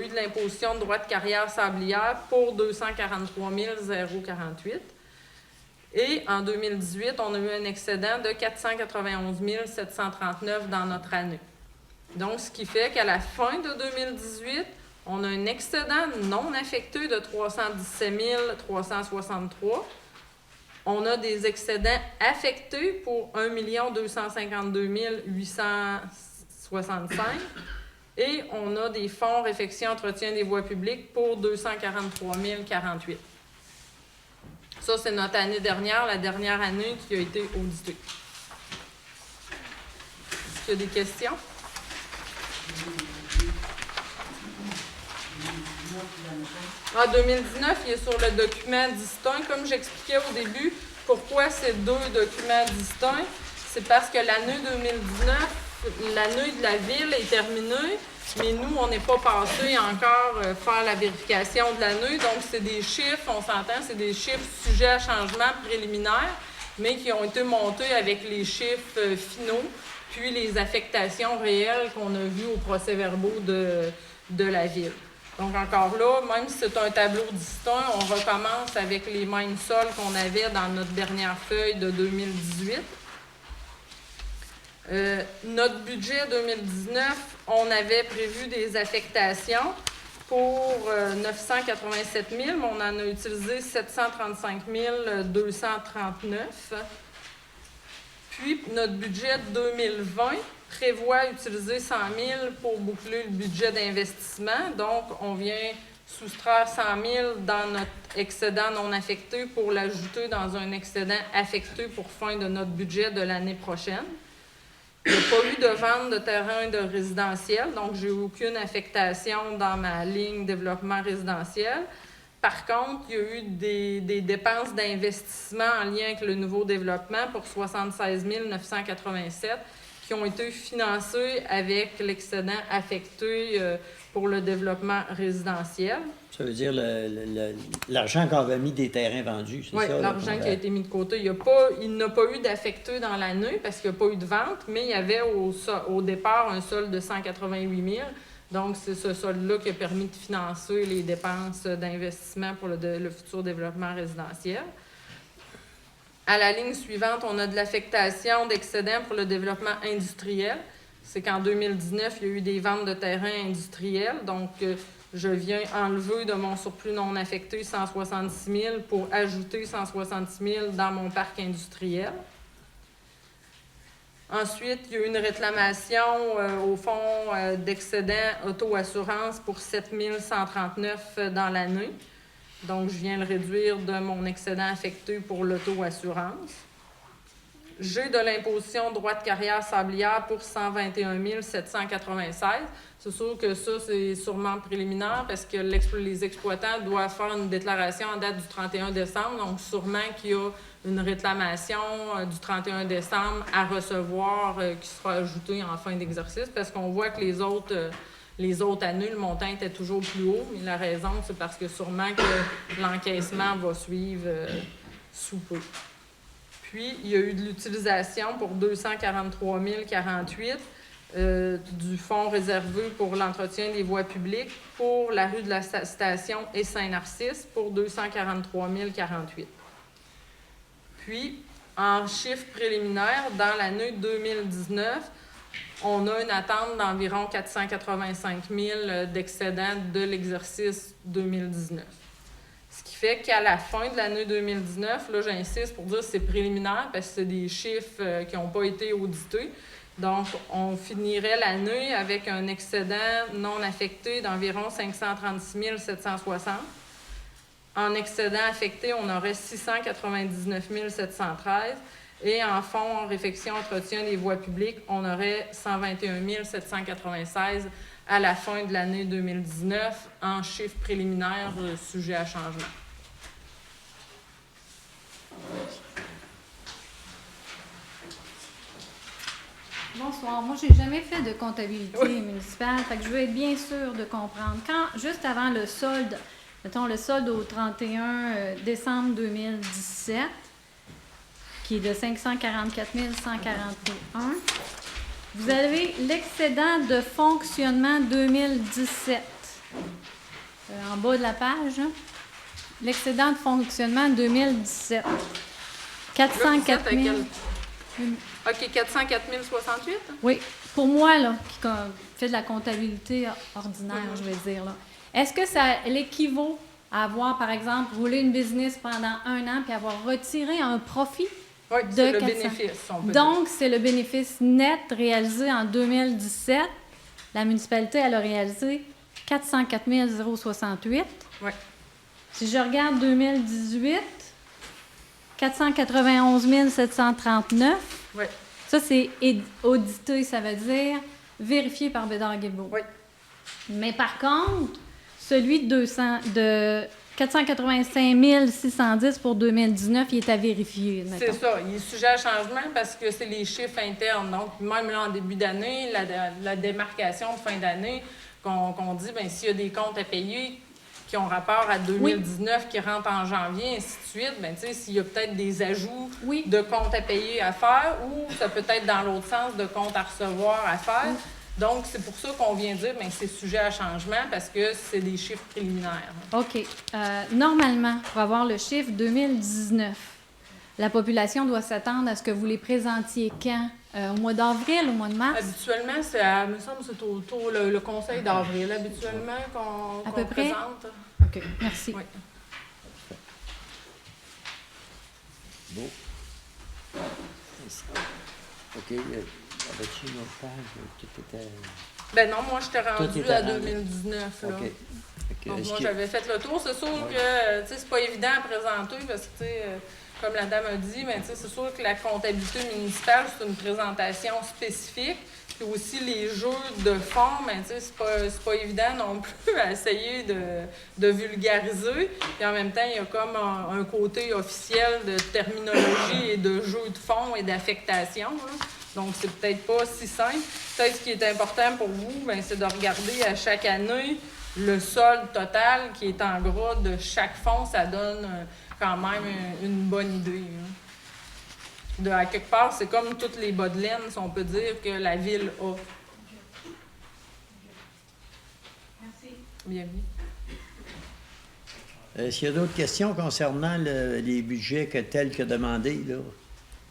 de l'imposition de droits de carrière sablière pour 243 048. Et en 2018, on a eu un excédent de 491 739 dans notre année. Donc, ce qui fait qu'à la fin de 2018, on a un excédent non affecté de 317 363. On a des excédents affectés pour 1 252 865. Et on a des fonds réfection entretien des voies publiques pour 243 048. Ça, c'est notre année dernière, la dernière année qui a été auditée. Est-ce qu'il y a des questions? En 2019, il est sur le document distinct. Comme j'expliquais au début, pourquoi ces deux documents distincts? C'est parce que l'année 2019, l'année de la ville est terminée, mais nous, on n'est pas passé encore faire la vérification de l'année. Donc, c'est des chiffres, on s'entend, c'est des chiffres sujets à changement préliminaires, mais qui ont été montés avec les chiffres finaux, puis les affectations réelles qu'on a vues au procès-verbaux de la ville. Donc, encore là, même si c'est un tableau distinct, on recommence avec les mêmes sols qu'on avait dans notre dernière feuille de 2018. Notre budget 2019, on avait prévu des affectations pour 987 000, mais on en a utilisé 735 239. Puis, notre budget 2020 prévoit utiliser 100 000 pour boucler le budget d'investissement. Donc, on vient soustraire 100 000 dans notre excédent non affecté pour l'ajouter dans un excédent affecté pour fin de notre budget de l'année prochaine. Il n'y a pas eu de vente de terrain de résidentiel, donc j'ai aucune affectation dans ma ligne développement résidentiel. Par contre, il y a eu des dépenses d'investissement en lien avec le nouveau développement pour 76 987 qui ont été financées avec l'excédent affecté pour le développement résidentiel. Ça veut dire l'argent qu'on avait mis des terrains vendus, c'est oui, ça? Oui, l'argent qui a été mis de côté. Il n'a pas eu d'affecté dans l'année parce qu'il n'y a pas eu de vente, mais il y avait au départ un solde de 188 000. Donc, c'est ce solde-là qui a permis de financer les dépenses d'investissement pour le futur développement résidentiel. À la ligne suivante, on a de l'affectation d'excédents pour le développement industriel. C'est qu'en 2019, il y a eu des ventes de terrains industriels. Donc, je viens enlever de mon surplus non affecté 166 000 pour ajouter 166 000 dans mon parc industriel. Ensuite, il y a eu une réclamation au fonds d'excédent auto-assurance pour 7 139 dans l'année. Donc, je viens le réduire de mon excédent affecté pour l'auto-assurance. J'ai de l'imposition droit de carrière sablière pour 121 796. C'est sûr que ça, c'est sûrement préliminaire parce que les exploitants doivent faire une déclaration en date du 31 décembre. Donc, sûrement qu'il y a une réclamation du 31 décembre à recevoir qui sera ajoutée en fin d'exercice parce qu'on voit que les autres années, le montant était toujours plus haut. Mais la raison, c'est parce que sûrement que l'encaissement va suivre sous peu. Puis, il y a eu de l'utilisation pour 243 048 du fonds réservé pour l'entretien des voies publiques pour la rue de la Station et Saint-Narcisse pour 243 048. Puis, en chiffre préliminaire, dans l'année 2019, on a une attente d'environ 485 000 d'excédent de l'exercice 2019. Ce qui fait qu'à la fin de l'année 2019, là, j'insiste pour dire que c'est préliminaire parce que c'est des chiffres qui n'ont pas été audités. Donc, on finirait l'année avec un excédent non affecté d'environ 536 760. En excédent affecté, on aurait 699 713. Et en fonds réfection entretien des voies publiques, on aurait 121 796 à la fin de l'année 2019 en chiffre préliminaire sujet à changement. Bonsoir. Moi, j'ai jamais fait de comptabilité municipale, fait que je veux être bien sûre de comprendre. Juste avant le solde, mettons le solde au 31 décembre 2017, qui est de 544 141, vous avez l'excédent de fonctionnement 2017. En bas de la page, hein? L'excédent de fonctionnement 2017. 404 000. OK, 404 068? Oui, pour moi, là, qui fait de la comptabilité ordinaire, je vais dire, là, est-ce que ça l'équivaut à avoir, par exemple, roulé une business pendant 1 an puis avoir retiré un profit? Oui, de c'est le 400. bénéfice, on peut Donc, c'est le bénéfice net réalisé en 2017. La municipalité, elle a réalisé 404 068. Oui. Si je regarde 2018, 491 739. Oui. Ça, c'est audité, ça veut dire vérifié par Bédard-Guilbeault. Oui. Mais par contre, celui de 485 610 pour 2019, il est à vérifier. C'est mettons. ça. Il est sujet à changement parce que c'est les chiffres internes. Donc, même là, en début d'année, la démarcation de fin d'année, qu'on dit, bien, s'il y a des comptes à payer qui ont rapport à 2019, qui rentrent en janvier, ainsi de suite, bien, tu sais, s'il y a peut-être des ajouts de comptes à payer à faire ou ça peut être dans l'autre sens de comptes à recevoir à faire. Donc, c'est pour ça qu'on vient dire que c'est sujet à changement parce que c'est des chiffres préliminaires. OK. Normalement, pour avoir le chiffre 2019, la population doit s'attendre à ce que vous les présentiez quand? Au mois d'avril, au mois de mars? Habituellement, me semble que c'est autour le conseil d'avril, habituellement, qu'on peu près? présente. OK, merci. Oui. Bon. OK. Avais-tu une autre page? Tout était... Ben non, moi, j'étais Tout rendue était à rendu. 2019. Là. OK. Donc, Est-ce moi, que- j'avais fait le tour. C'est sûr que, tu sais, c'est pas évident à présenter parce que, tu sais, comme la dame a dit, ben, tu sais, c'est sûr que la comptabilité municipale, c'est une présentation spécifique. Puis aussi, les jeux de fond, ben, tu sais, c'est pas évident non plus à essayer de vulgariser. Puis en même temps, il y a comme un côté officiel de terminologie et de jeux de fond et d'affectation, là. Donc, c'est peut-être pas si simple. Peut-être ce qui est important pour vous, ben, c'est de regarder à chaque année le solde total qui est en gras de chaque fonds. Ça donne quand même une bonne idée. Hein. À quelque part, c'est comme toutes les bas de laine, si on peut dire, que la ville a. Merci. Bienvenue. Est-ce qu'il y a d'autres questions concernant les budgets tels que demandés, là?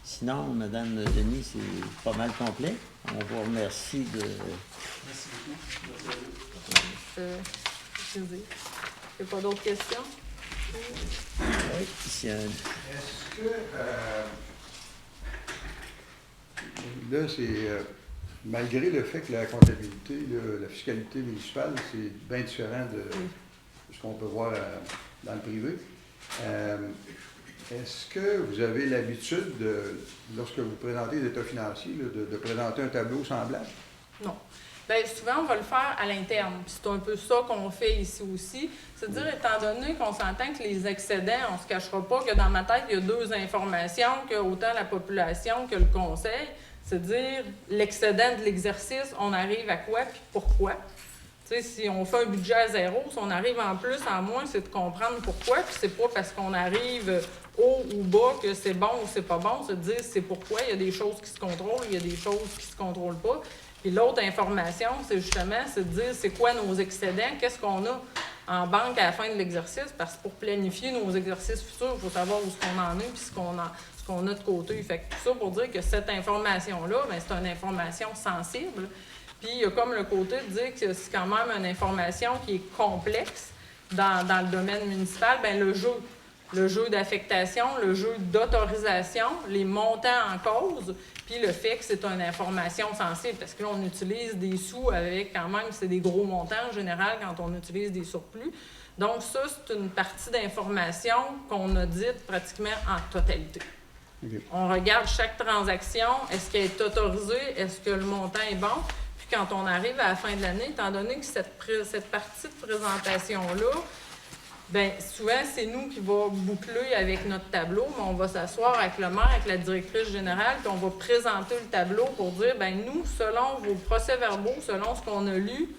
Sinon, Mme Denis, c'est pas mal complet. On vous remercie de... Merci beaucoup. Excusez. Il n'y a pas d'autres questions? Oui, Est-ce que, là, c'est, malgré le fait que la comptabilité, la fiscalité municipale, c'est bien différent de ce qu'on peut voir dans le privé, est-ce que vous avez l'habitude, lorsque vous présentez les états financiers, là, de présenter un tableau semblable? Non. Bien, souvent, on va le faire à l'interne. Puis c'est un peu ça qu'on fait ici aussi. C'est-à-dire, étant donné qu'on s'entend que les excédents, on ne se cachera pas que dans ma tête, il y a deux informations, que autant la population que le conseil. C'est-à-dire, l'excédent de l'exercice, on arrive à quoi puis pourquoi. Tu sais, si on fait un budget à zéro, si on arrive en plus, en moins, c'est de comprendre pourquoi. Puis c'est pas parce qu'on arrive haut ou bas que c'est bon ou c'est pas bon. C'est de dire c'est pourquoi. Il y a des choses qui se contrôlent, il y a des choses qui se contrôlent pas. Puis l'autre information, c'est justement, c'est de dire c'est quoi nos excédents, qu'est-ce qu'on a en banque à la fin de l'exercice, parce que pour planifier nos exercices futurs, il faut savoir où est-ce qu'on en est puis ce qu'on a de côté. Fait que tout ça pour dire que cette information-là, bien, c'est une information sensible. Puis il y a comme le côté de dire que c'est quand même une information qui est complexe dans le domaine municipal. Bien, le jeu d'affectation, le jeu d'autorisation, les montants en cause, puis le fait que c'est une information sensible, parce que là, on utilise des sous avec quand même, c'est des gros montants en général quand on utilise des surplus. Donc ça, c'est une partie d'information qu'on a dite pratiquement en totalité. Okay. On regarde chaque transaction, est-ce qu'elle est autorisée, est-ce que le montant est bon? Puis quand on arrive à la fin de l'année, étant donné que cette partie de présentation-là, Bien, souvent, c'est nous qui va boucler avec notre tableau, mais on va s'asseoir avec le maire, avec la directrice générale, puis on va présenter le tableau pour dire, bien, nous, selon vos procès-verbaux, selon ce qu'on a lu,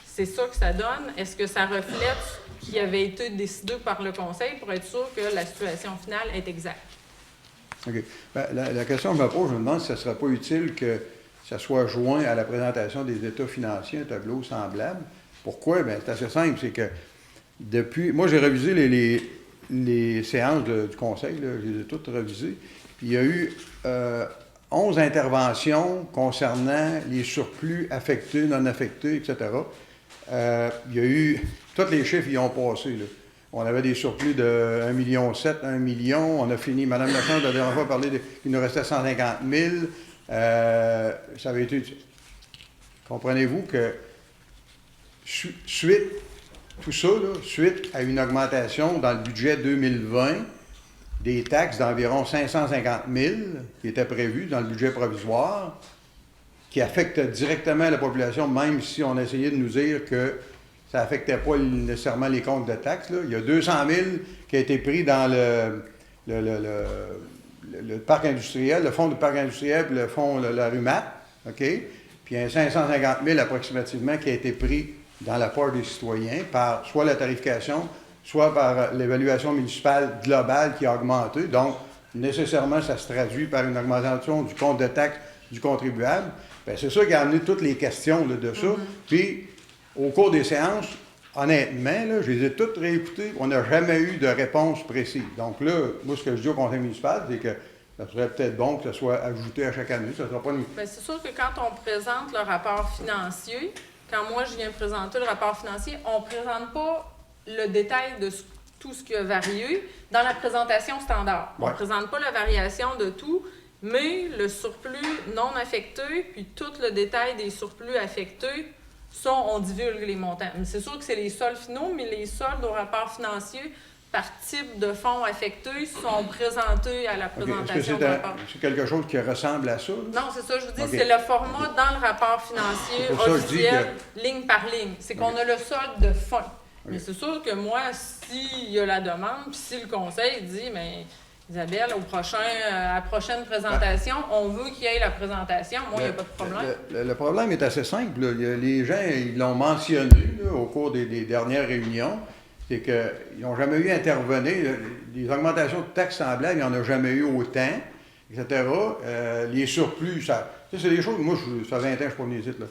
c'est ça que ça donne. Est-ce que ça reflète ce qui avait été décidé par le conseil pour être sûr que la situation finale est exacte? OK. Ben, la question que je me pose, je me demande si ce ne serait pas utile que ça soit joint à la présentation des états financiers, un tableau semblable. Pourquoi? Bien, c'est assez simple, c'est que depuis... Moi, j'ai révisé les séances du conseil, là, je les ai toutes révisées, puis il y a eu 11 interventions concernant les surplus affectés, non affectés, etc. Il y a eu... Tous les chiffres y ont passé, là. On avait des surplus de 1,7 million, 1 million. On a fini, Mme Lachance, la dernière fois, parlé qu'il nous restait 150 000. Ça avait été... Comprenez-vous que suite, tout ça, là, suite à une augmentation dans le budget 2020 des taxes d'environ 550 000 qui étaient prévues dans le budget provisoire, qui affectent directement la population, même si on essayait de nous dire que ça n'affectait pas nécessairement les comptes de taxes. Là. Il y a 200 000 qui a été pris dans le parc industriel, le fonds du parc industriel puis le fonds la RUMAT, OK? Puis il y a 550 000 approximativement qui a été pris dans la part des citoyens par soit la tarification, soit par l'évaluation municipale globale qui a augmenté. Donc, nécessairement, ça se traduit par une augmentation du compte de taxes du contribuable. Bien, c'est ça qui a amené toutes les questions là, de ça. Puis, au cours des séances, honnêtement, là, je les ai toutes réécoutées. On n'a jamais eu de réponse précise. Donc là, moi, ce que je dis au conseil municipal, c'est que ça serait peut-être bon que ça soit ajouté à chaque année. Ça sera pas une... Bien, c'est sûr que quand on présente le rapport financier, quand moi je viens présenter le rapport financier, on ne présente pas le détail de tout ce qui a varié dans la présentation standard. On ne présente pas la variation de tout, mais le surplus non affecté, puis tout le détail des surplus affectés, ça, on divulgue les montants. Mais c'est sûr que c'est les soldes finaux, mais les soldes au rapport financier par type de fonds affectés sont présentés à la présentation du rapport. C'est quelque chose qui ressemble à ça? Là? Non, c'est ça, je vous dis, c'est le format dans le rapport financier officiel, ligne par ligne. C'est qu'on a le solde de fonds. Mais c'est sûr que moi, s'il y a la demande, puis si le conseil dit, mais Isabelle, à la prochaine présentation, on veut qu'il y ait la présentation. Moi, il n'y a pas de problème. Le problème est assez simple. Là. Les gens, ils l'ont mentionné là, au cours des dernières réunions. C'est qu'ils n'ont jamais eu à intervenir. Les augmentations de taxes semblables, il n'y en a jamais eu autant, etc. Les surplus, ça c'est des choses... Moi, ça fait 20 ans que je ne suis pas venu ici. Là.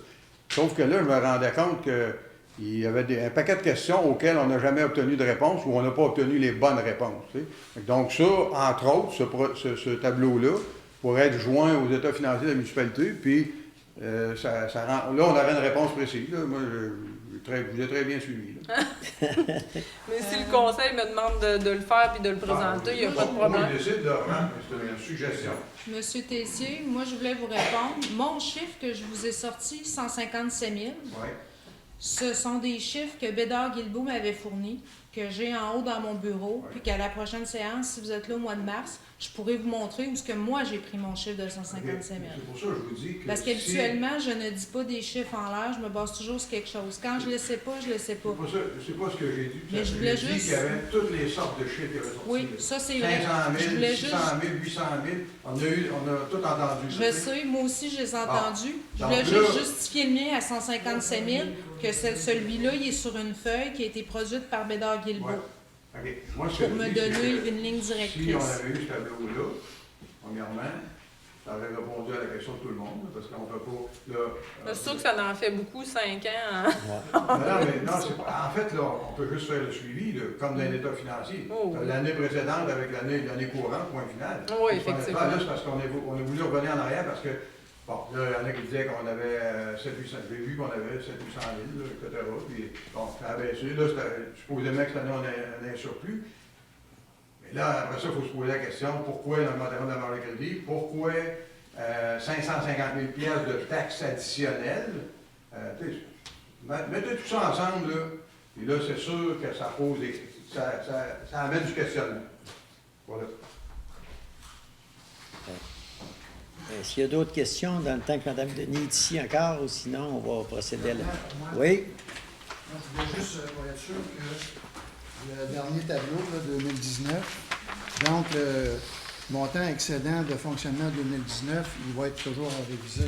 Sauf que là, je me rendais compte qu'il y avait un paquet de questions auxquelles on n'a jamais obtenu de réponse ou on n'a pas obtenu les bonnes réponses. Tu sais. Donc ça, entre autres, ce tableau-là pourrait être joint aux états financiers de la municipalité, puis ça rend... Là, on aurait une réponse précise. Là. Moi, je vous ai très bien suivi. Là. Mais si le conseil me demande de le faire et de le présenter, il n'y a pas de problème. On décide de rendre, c'est une suggestion. Monsieur Tessier, moi, je voulais vous répondre. Mon chiffre que je vous ai sorti, 157 000, ce sont des chiffres que Bédard Guilbeault m'avait fournis, que j'ai en haut dans mon bureau, puis qu'à la prochaine séance, si vous êtes là au mois de mars, je pourrais vous montrer où est-ce que moi j'ai pris mon chiffre de 157 000. C'est pour ça que je vous dis que parce qu'habituellement, je ne dis pas des chiffres en l'air, je me base toujours sur quelque chose. Quand je ne le sais pas, je ne le sais pas. C'est pas ce que j'ai dit. Mais je voulais dit juste... qu'il y avait toutes les sortes de chiffres qui avaient sorti. Oui, ça c'est vrai. 500 000, 600 000, 800 000, on a tout entendu. Je sais, moi aussi je les ai entendus. Je voulais juste justifier le mien à 157 000, que celui-là, il est sur une feuille qui a été produite par Bédard Guilbeault. Okay. Moi, pour me donner une ligne directrice. Si on avait eu ce tableau-là, premièrement, ça aurait répondu à la question de tout le monde, parce qu'on ne peut pas... C'est sûr que ça en fait beaucoup, 5 ans. Hein? non, en fait, là, on peut juste faire le suivi, là, comme dans l'état financier. L'année précédente avec l'année courante, point final. Oui, effectivement. Là, c'est parce qu'on a voulu revenir en arrière, parce que, bon, là, il y en a qui disaient qu'on avait 700 000, j'ai vu qu'on avait 700 000, etc. Puis, bon, ça a baissé. Là, supposément que cette année, on a un surplus. Mais là, après ça, il faut se poser la question, pourquoi l'augmentation de la marge de crédit? Pourquoi 550 000 piastres de taxes additionnelles? Mettez tout ça ensemble, là. Et là, c'est sûr que ça pose ça amène du questionnement. Voilà. Est-ce qu'il y a d'autres questions dans le temps que Mme Denis est ici encore, ou sinon on va procéder à la... Oui? Je voulais juste pour être sûr que Le dernier tableau, là, 2019. Donc, le montant excédent de fonctionnement 2019, il va être toujours révisé.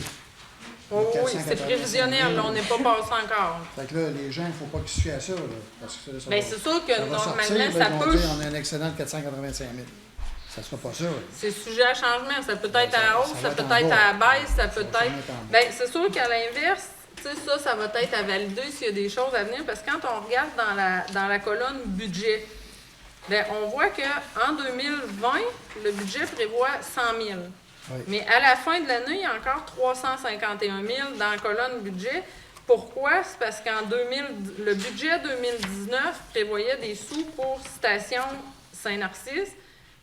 Oh, oui, c'est prévisionnel, là, on n'est pas passé encore. Fait que là, les gens, il ne faut pas qu'ils se fient à ça. Là, parce que ça Bien, va- c'est sûr que ça va normalement, sortir, là, ça ils vont peut. dire, on a un excédent de 485 000. Ça ne sera pas ça. Là. C'est sujet à changement. Ça peut être Ça à hausse, va ça peut être en être bas. à baisse, ça peut Ça va être. être en bas. Bien, c'est sûr qu'à l'inverse, tu sais, ça va être à valider s'il y a des choses à venir. Parce que quand on regarde dans la colonne budget, bien, on voit qu'en 2020, le budget prévoit 100 000. Oui. Mais à la fin de l'année, il y a encore 351 000 dans la colonne budget. Pourquoi? C'est parce le budget 2019 prévoyait des sous pour Station Saint-Narcisse.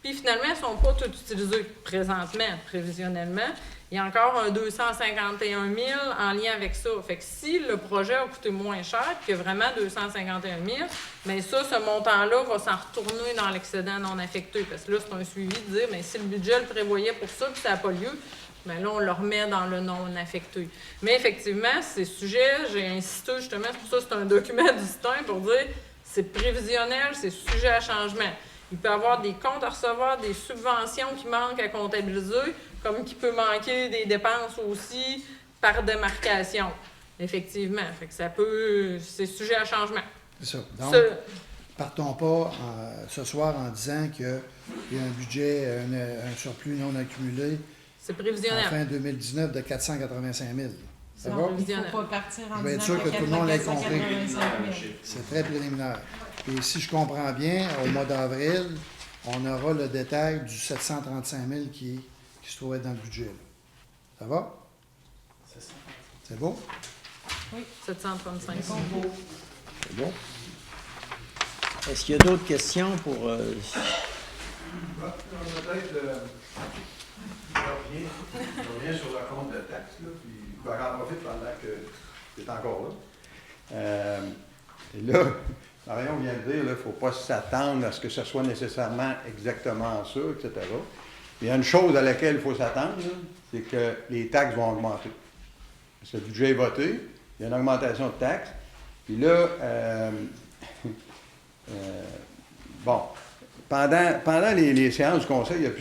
Puis finalement, ils ne sont pas tous utilisés présentement, prévisionnellement. Il y a encore un 251 000 en lien avec ça. Fait que si le projet a coûté moins cher que vraiment 251 000, bien ça, ce montant-là va s'en retourner dans l'excédent non affecté. Parce que là, c'est un suivi de dire, bien, si le budget le prévoyait pour ça, puis ça n'a pas lieu, bien là, on le remet dans le non affecté. Mais effectivement, ces sujets, j'ai insisté justement, c'est pour ça que c'est un document distinct pour dire, c'est prévisionnel, c'est sujet à changement. Il peut y avoir des comptes à recevoir, des subventions qui manquent à comptabiliser, comme qu'il peut manquer des dépenses aussi par démarcation. Effectivement. Fait que ça peut. C'est sujet à changement. C'est ça. Donc, partons pas ce soir en disant qu'il y a un budget, un surplus non accumulé c'est en prévisionnel. fin 2019 de 485 000. Ça va? Non, il ne Prévisionnel. faut pas partir en Je vais être disant sûr qu'il que y a tout le monde l'ait 485 000. C'est très préliminaire. Et si je comprends bien, au mois d'avril, on aura le détail du 735 000 qui se trouvait dans le budget. Là. Ça va? C'est beau? 735. C'est bon. Est-ce qu'il y a d'autres questions pour... Peut-être, je reviens sur le compte de taxes, là, puis je vais en profiter pendant que tu es encore là. Et là, Marion vient de dire, il ne faut pas s'attendre à ce que ce soit nécessairement exactement ça, etc. Il y a une chose à laquelle il faut s'attendre, là, c'est que les taxes vont augmenter. Parce que le budget est voté, il y a une augmentation de taxes. Puis là, bon, pendant les séances du Conseil, il y a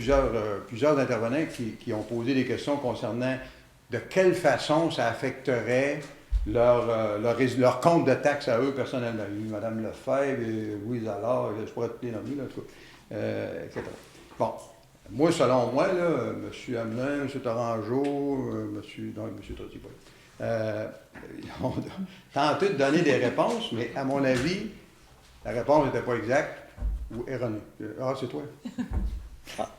plusieurs intervenants qui ont posé des questions concernant de quelle façon ça affecterait leur compte de taxes à eux personnellement. Il y a eu Mme Lefebvre, Louise Allard, je pourrais te les nommer, là, en tout cas, etc. Bon, moi, selon moi, là, M. Hamelin, M. Torangeau, M. Trottier, ils ont tenté de donner des réponses, mais à mon avis, la réponse n'était pas exacte ou erronée. Ah, c'est toi?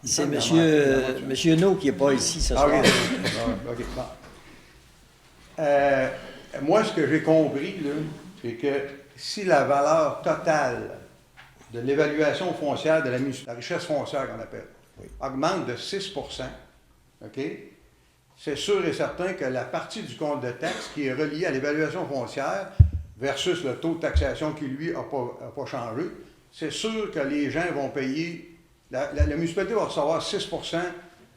c'est M. No qui n'est pas ici ce soir. OK. Bon. Moi, ce que j'ai compris, là, c'est que si la valeur totale de l'évaluation foncière de la richesse foncière qu'on appelle, augmente de 6 OK, c'est sûr et certain que la partie du compte de taxe qui est reliée à l'évaluation foncière versus le taux de taxation qui, lui, n'a pas changé, c'est sûr que les gens vont payer, la municipalité va recevoir 6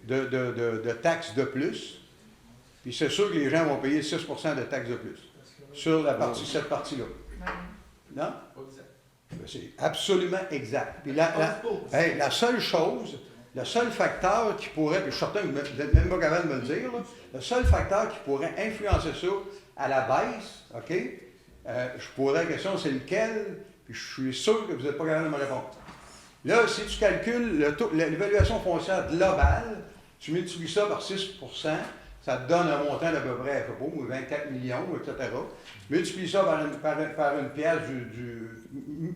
de taxes de plus, puis c'est sûr que les gens vont payer 6 de taxes de plus sur cette partie-là. Non? C'est absolument exact. Puis la seule chose, le seul facteur qui pourrait, puis je suis certain que vous n'êtes même pas capable de me le dire, là, le seul facteur qui pourrait influencer ça à la baisse, OK, je poserai la question, c'est lequel, puis je suis sûr que vous n'êtes pas capable de me répondre. Là, si tu calcules l'évaluation foncière globale, tu multiplies ça par 6 ça te donne un montant d'à peu près, je sais pas, 24 millions, etc. Multiplie ça par une pièce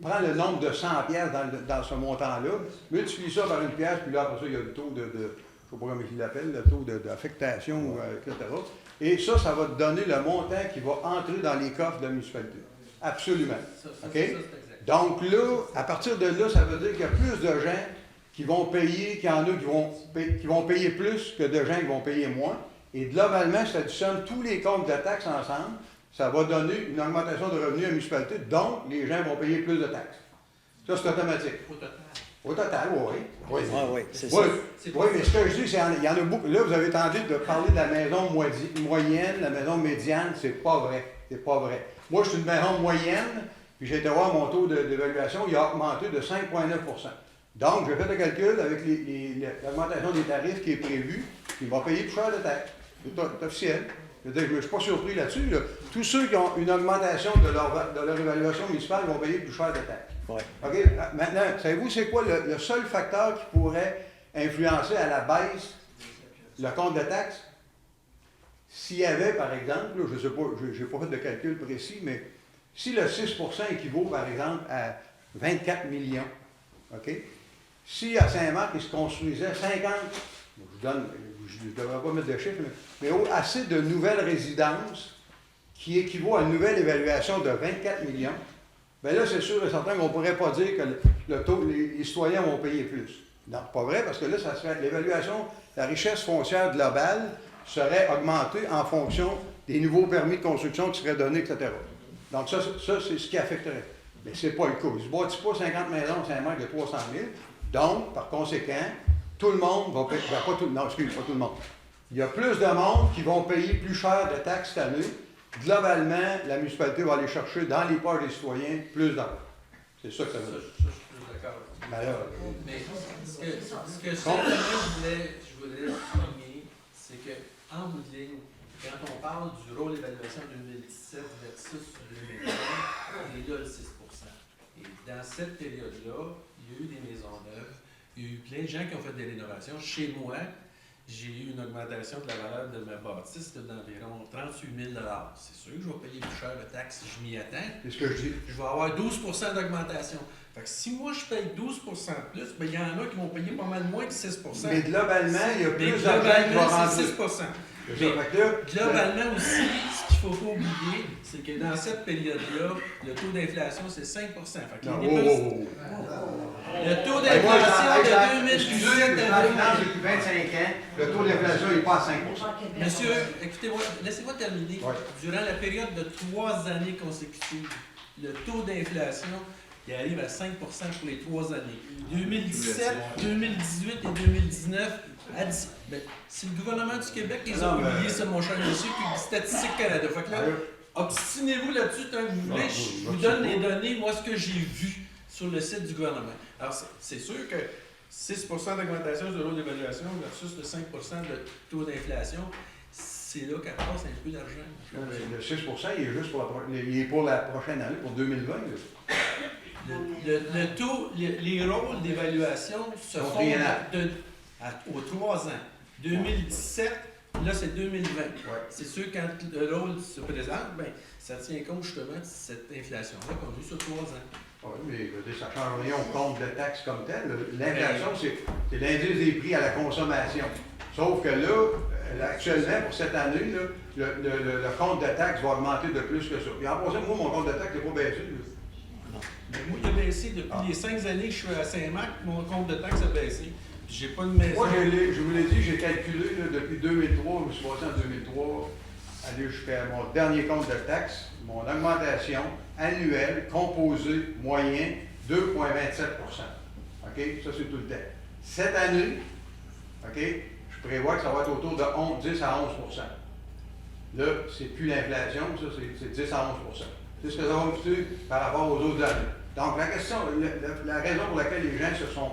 prends le nombre de 100 pièces dans ce montant-là, multiplie ça par une pièce, puis là, après ça, il y a le taux je ne sais pas comment il l'appelle, le taux d'affectation, etc. Et ça va te donner le montant qui va entrer dans les coffres de la municipalité. Absolument. OK? Donc là, à partir de là, ça veut dire qu'il y a plus de gens qui vont payer, qu'il y en a qui vont payer plus que de gens qui vont payer moins. Et globalement, si tu additionnes tous les comptes de taxes ensemble, ça va donner une augmentation de revenus à la municipalité, donc les gens vont payer plus de taxes. Ça, c'est automatique. Au total, oui. Oui, c'est Oui, ça. oui, mais ce que je dis, c'est qu'il y en a beaucoup. Là, vous avez tenté de parler de la maison moyenne, la maison médiane, c'est pas vrai. C'est pas vrai. Moi, je suis une maison moyenne puis j'ai été voir mon taux d'évaluation, il a augmenté de 5,9 %. Donc, j'ai fait le calcul avec l'augmentation des tarifs qui est prévue, ils vont payer plus cher de taxes. C'est officiel. Je ne suis pas surpris là-dessus. Là. Tous ceux qui ont une augmentation de leur évaluation municipale vont payer plus cher de taxes. Ouais. OK? Maintenant, savez-vous c'est quoi le seul facteur qui pourrait influencer à la baisse le compte de taxes? S'il y avait, par exemple, là, je ne sais pas, je n'ai pas fait de calcul précis, mais si le 6 % équivaut, par exemple, à 24 millions, OK? Si à Saint-Marc, il se construisait 50, je ne devrais pas mettre de chiffres, mais assez de nouvelles résidences qui équivaut à une nouvelle évaluation de 24 millions, bien là, c'est sûr et certain qu'on ne pourrait pas dire que le taux, les citoyens vont payer plus. Non, pas vrai, parce que là, ça serait l'évaluation, la richesse foncière globale serait augmentée en fonction des nouveaux permis de construction qui seraient donnés, etc. Donc ça c'est ce qui affecterait. Mais ce n'est pas le cas. Ils ne se bâtissent pas 50 maisons à Saint-Marc de 300 000. Donc, par conséquent, tout le monde va payer. Ben, pas tout le monde. Il y a plus de monde qui vont payer plus cher de taxes cette année. Globalement, la municipalité va aller chercher dans les poches des citoyens plus d'argent. C'est ça que ça veut dire. Je suis plus d'accord. Ben là, Mais ce que je voulais souligner, c'est qu'en bout de ligne, quand on parle du rôle d'évaluation 2017 versus 2020, il est là le 6 %. Et dans cette période-là, il y a eu des maisons neuves, il y a eu plein de gens qui ont fait des rénovations. Chez moi, j'ai eu une augmentation de la valeur de ma bâtisse d'environ 38 000 $. C'est sûr que je vais payer plus cher de taxes si je m'y attends. c'est ce que je dis. Je vais avoir 12 % d'augmentation. Fait que si moi je paye 12 % de plus, ben il y en a qui vont payer pas mal moins que 6 %. Mais globalement, il y a Mais plus d'argent qui va globalement, rentrer. c'est 6 %. C'est ça. Mais Fait que là, globalement aussi, ce qu'il ne faut pas oublier, c'est que dans cette période-là, le taux d'inflation, c'est 5 %. Fait que non, les dépenses- Le taux d'inflation de 2017 excusez, à la 2020. finance depuis 25 ans, le taux d'inflation n'est pas à 5 %. Monsieur, écoutez-moi, laissez-moi terminer. Ouais. Durant la période de 3 années consécutives, le taux d'inflation il arrive à 5 % pour les 3 années. 2017, 2018 et 2019, ben, c'est le gouvernement du Québec qui les a publiés, ça, mon cher monsieur, puis Statistique Canada. Fait que là, obstinez-vous là-dessus tant que vous voulez. Je vous donne les données, moi, ce que j'ai vu sur le site du gouvernement. Alors, c'est sûr que 6 % d'augmentation du rôle d'évaluation versus le 5 % de taux d'inflation, c'est là qu'elle passe un peu d'argent. Le 6 % il est juste pour la prochaine année, pour 2020. Là. Le taux, les rôles d'évaluation se font aux 3 ans. 2017, là c'est 2020. Ouais. C'est sûr quand le rôle se présente, ben, ça tient compte justement de cette inflation-là qu'on a eu sur 3 ans. Oui, mais je veux dire, ça ne change rien au compte de taxes comme tel. L'inflation, c'est l'indice des prix à la consommation. Sauf que là, actuellement, pour cette année, là, le compte de taxes va augmenter de plus que ça. Puis en passant, moi, mon compte de taxes n'est pas baissé. Là. Mais moi, il a baissé depuis les 5 années que je suis à Saint-Marc, mon compte de taxes a baissé. J'ai pas de maison. Moi, je vous l'ai dit, j'ai calculé là, depuis 2003, je me suis passé en 2003, aller jusqu'à mon dernier compte de taxes, mon augmentation annuelle composée moyen 2,27 %. OK? Ça, c'est tout le temps. Cette année, OK, je prévois que ça va être autour de 10 à 11 %. Là, c'est plus l'inflation, ça, c'est 10 à 11 %. C'est ce que ça va me coûter par rapport aux autres années. Donc, la raison pour laquelle les gens se sont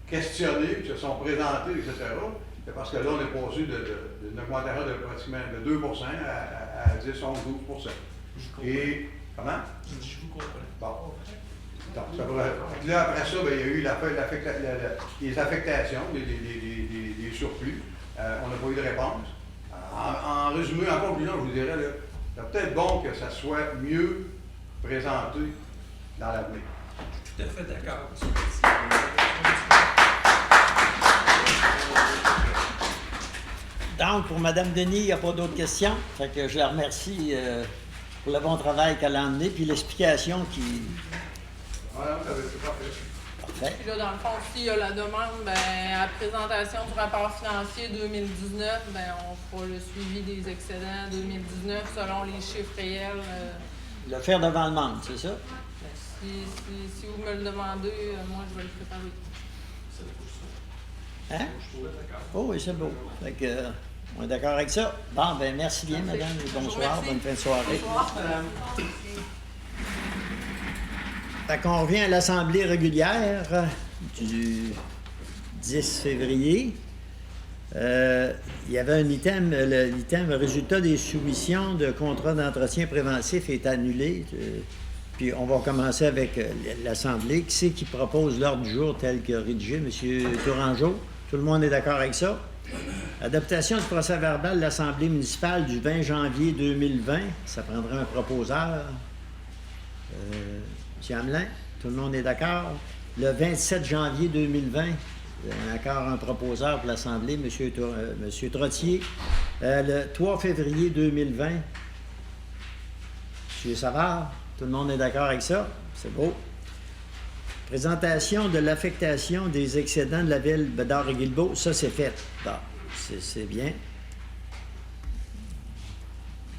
questionnés, se sont présentés, etc., c'est parce que là, on est passé d'une augmentation de pratiquement de 2 % à 10, 11, 12 %. Et, comment? Je vous comprends. Bon. Donc, ça pourrait, là, après ça, bien, il y a eu les affectations, les surplus. On n'a pas eu de réponse. En résumé, en conclusion, je vous dirais, là, c'est peut-être bon que ça soit mieux présenté dans l'avenir. Tout à fait d'accord. Donc, pour Mme Denis, il n'y a pas d'autres questions. Fait que je la remercie pour le bon travail qu'elle a emmené, puis l'explication qui... Voilà, ça va être parfait. Parfait. Puis là, dans le fond, s'il y a la demande, ben, à présentation du rapport financier 2019, ben, on fera le suivi des excédents 2019 selon les chiffres réels. Le faire devant le monde, c'est ça? Ben, si vous me le demandez, moi, je vais le préparer. Hein? Oh oui, c'est beau. Fait que, on est d'accord avec ça. Bon, ben merci bien, madame, et bonsoir. Bonne fin de soirée. Bonsoir. Fait qu'on revient à l'Assemblée régulière du 10 février. Il y avait un item, l'item résultat des soumissions de contrats d'entretien préventif est annulé. Puis on va commencer avec l'Assemblée. Qui c'est qui propose l'ordre du jour tel que rédigé? M. Tourangeau. Tout le monde est d'accord avec ça? Adaptation du procès-verbal de l'Assemblée municipale du 20 janvier 2020. Ça prendrait un proposeur. M. Hamelin, tout le monde est d'accord? Le 27 janvier 2020, encore un proposeur pour l'Assemblée, M. Trottier. Le 3 février 2020, M. Savard, tout le monde est d'accord avec ça? C'est beau. Présentation de l'affectation des excédents de la ville Bédard et Guilbeault, ça c'est fait. Bon, c'est bien.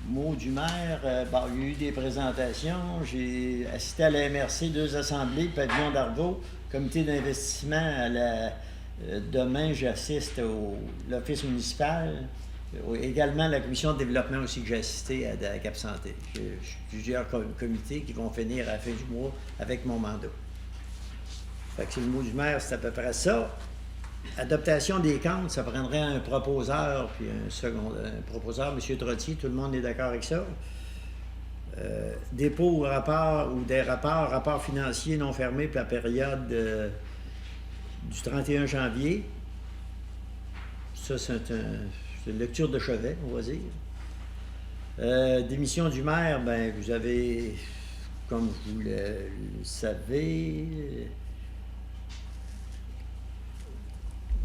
Mot du maire, bon, il y a eu des présentations. J'ai assisté à la MRC, 2 assemblées, pavillon d'Arvaux, comité d'investissement demain, j'assiste à l'office municipal. Également la commission de développement aussi que j'ai assisté à Cap Santé. J'ai plusieurs comités qui vont finir à la fin du mois avec mon mandat. Fait que le mot du maire, c'est à peu près ça. Adoptation des comptes, ça prendrait un proposeur, puis un proposeur, M. Trottier, tout le monde est d'accord avec ça. Dépôt ou rapport ou des rapports financiers non fermés pour la période du 31 janvier. Ça, c'est une lecture de chevet, on va dire. Démission du maire, ben vous avez, comme vous le savez,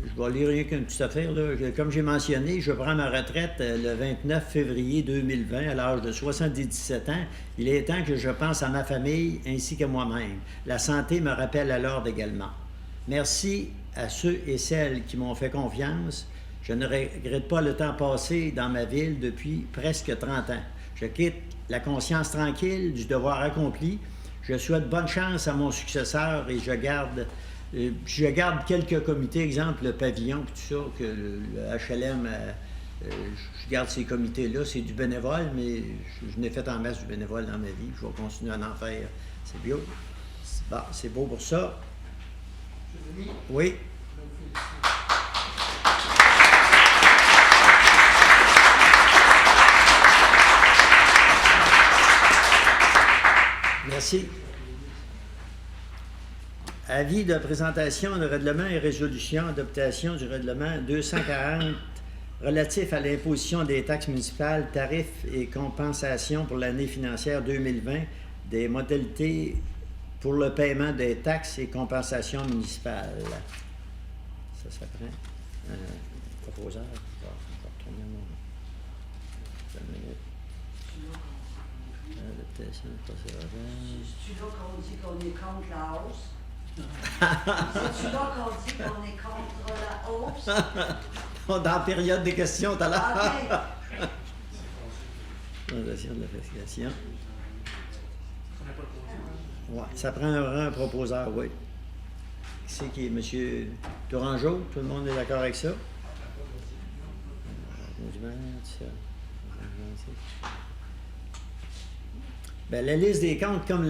je vais lire rien qu'une petite affaire, là. Comme j'ai mentionné, je prends ma retraite le 29 février 2020 à l'âge de 77 ans. Il est temps que je pense à ma famille ainsi qu'à moi-même. La santé me rappelle à l'ordre également. Merci à ceux et celles qui m'ont fait confiance. Je ne regrette pas le temps passé dans ma ville depuis presque 30 ans. Je quitte la conscience tranquille du devoir accompli. Je souhaite bonne chance à mon successeur et je garde quelques comités, exemple le pavillon, puis tout ça, que le HLM, je garde ces comités-là. C'est du bénévole, mais je n'ai fait en masse du bénévole dans ma vie. Je vais continuer à en faire. C'est bien. Bon, c'est beau pour ça. Oui. Merci. Avis de présentation de règlement et résolution, adaptation du règlement 240 relatif à l'imposition des taxes municipales, tarifs et compensations pour l'année financière 2020, des modalités pour le paiement des taxes et compensations municipales. Ça prend un proposeur. Je vais retourner adaptation du procès-verbal. C'est-tu là qu'on dit qu'on est contre la hausse? C'est-tu là qu'on dit qu'on est contre la hausse? Dans la période des questions tout à l'heure. OK. Présentation de l'affectation. Oui, ça prend un proposeur, oui. Qui c'est qui est M. Tourangeau? Tout le monde est d'accord avec ça? Bien, la liste des comptes, comme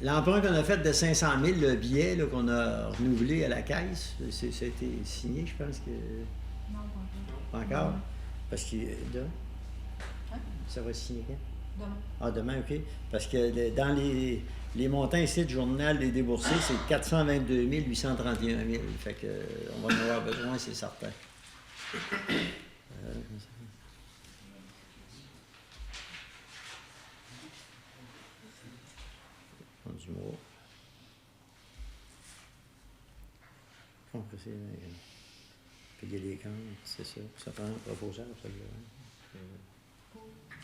l'emprunt qu'on a fait de 500 000, le billet qu'on a renouvelé à la caisse, ça a été signé, je pense que... Non, pas encore. Parce que... Ça va se signer quand? demain. Ah, demain, OK. Parce que dans les montants ici du journal des déboursés, c'est 422 831 000. Fait que on va en avoir besoin, c'est certain. Du mois. Compresser, payer les comptes, c'est ça. Ça prend un proposeur, celui-là.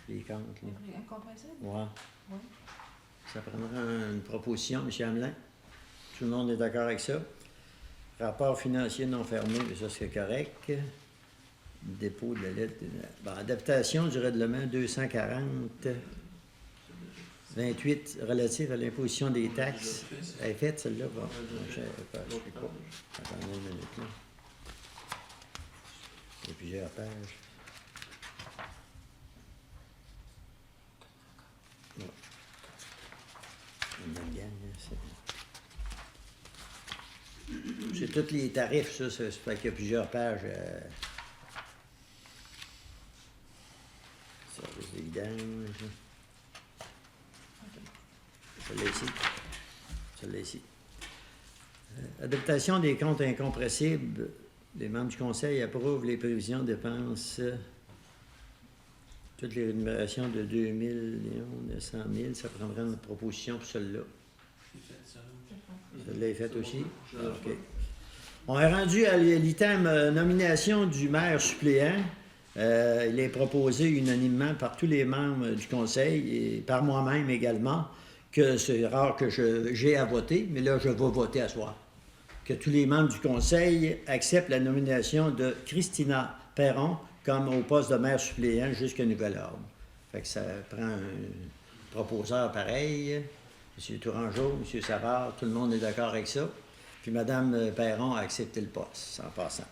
Les comptes, là. Un compresseur? Ouais. Oui. Ça prendra une proposition, M. Hamelin. Tout le monde est d'accord avec ça. Rapport financier non fermé, mais ça c'est correct. Dépôt de la lettre. Bon, adaptation du règlement 240. 28 relatif à l'imposition des taxes. Elle est faite, celle-là? Bon, je sais pas. Attendez une minute, là. Il y a plusieurs pages. Bon. C'est tous les tarifs, ça fait qu'il y a plusieurs pages. Service des vidanges. Celle-là ici. Adaptation des comptes incompressibles. Les membres du Conseil approuvent les prévisions de dépenses. Toutes les rémunérations de 2 900 000, ça prendrait une proposition pour celle-là. Celle-là est faite aussi? OK. On est rendu à l'item nomination du maire suppléant. Il est proposé unanimement par tous les membres du Conseil et par moi-même également, que c'est rare que j'ai à voter, mais là, je vais voter à soir. Que tous les membres du Conseil acceptent la nomination de Christina Perron comme au poste de maire suppléant jusqu'à nouvel ordre. Fait que ça prend un proposeur pareil, M. Tourangeau, M. Savard, tout le monde est d'accord avec ça. Puis Mme Perron a accepté le poste, en passant.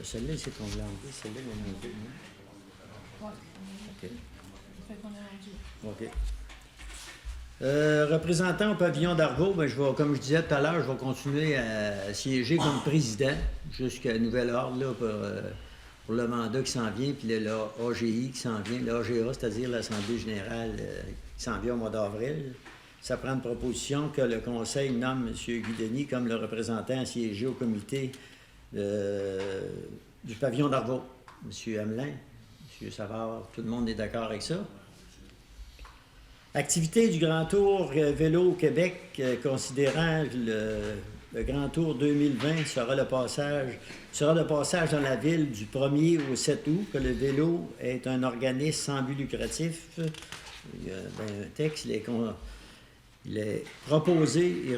Celle-là, c'est ton blanc. Celle-là, il y en a deux, non? OK. Représentant au pavillon d'Arvaux, ben, comme je disais tout à l'heure, je vais continuer à siéger comme président jusqu'à nouvel ordre là, pour le mandat qui s'en vient, puis l'AGI qui s'en vient, l'AGA, c'est-à-dire l'Assemblée générale qui s'en vient au mois d'avril. Ça prend une proposition que le Conseil nomme M. Guy-Denis comme le représentant à siéger au comité du pavillon d'Arvaux. M. Hamelin, M. Savard, tout le monde est d'accord avec ça. Activité du Grand Tour vélo au Québec, considérant le Grand Tour 2020 sera le passage dans la ville du 1er au 7 août, que le vélo est un organisme sans but lucratif. Il y a un texte, il est proposé et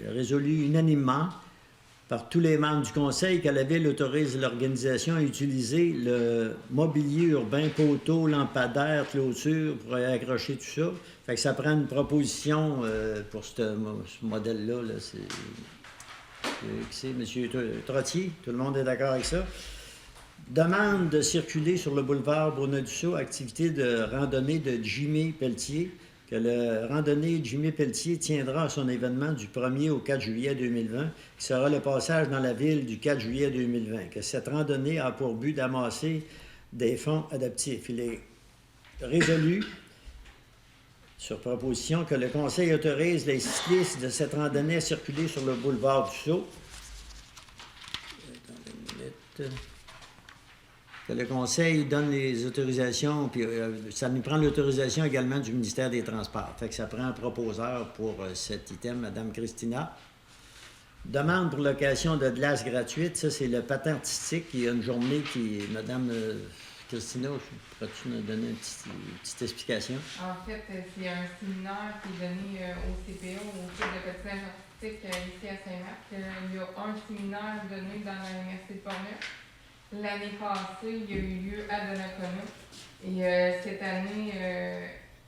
résolu unanimement par tous les membres du Conseil que la Ville autorise l'organisation à utiliser le mobilier urbain, poteaux, lampadaires, clôtures pour accrocher tout ça. Fait que ça prend une proposition pour ce modèle-là. Là. C'est M. Trottier, tout le monde est d'accord avec ça. Demande de circuler sur le boulevard Bruno-Dussault, activité de randonnée de Jimmy Pelletier, que le randonnée Jimmy Pelletier tiendra à son événement du 1er au 4 juillet 2020, qui sera le passage dans la ville du 4 juillet 2020, que cette randonnée a pour but d'amasser des fonds adaptifs. Il est résolu, sur proposition, que le Conseil autorise les cyclistes de cette randonnée à circuler sur le boulevard Dussault. Attendez une minute. Que le Conseil donne les autorisations, puis ça nous prend l'autorisation également du ministère des Transports. Fait que ça prend un proposeur pour cet item, Mme Christina. Demande pour location de glace gratuite, ça c'est le patin artistique. Il y a une journée qui, Mme Christina, pourrais-tu nous donner une petite explication? En fait, c'est un séminaire qui est donné au CPO, au Club de patinage artistique ici à Saint-Marc. Il y a un séminaire donné dans l'Université de Portneuf. L'année passée, il y a eu lieu à Donnacona. Et cette année,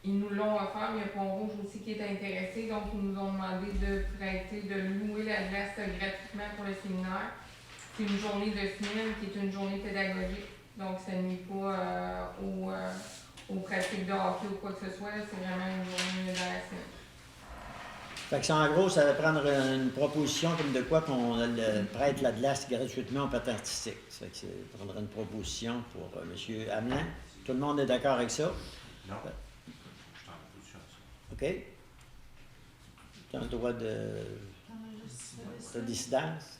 ils nous l'ont offert. Il y a Pont-Rouge aussi qui est intéressé. Donc, ils nous ont demandé de prêter, de louer la glace gratuitement pour le séminaire. C'est une journée de semaine qui est une journée pédagogique. Donc, ça nuit pas aux pratiques de hockey ou quoi que ce soit. C'est vraiment une journée dans la semaine. Fait que en gros, ça va prendre une proposition comme de quoi qu'on prête la glace gratuitement au patin artistique. Ça fait que ça prendra une proposition pour M. Hamelin. Tout le monde est d'accord avec ça? Non. Je t'en prie, ça. OK. Tu as le droit de dissidence.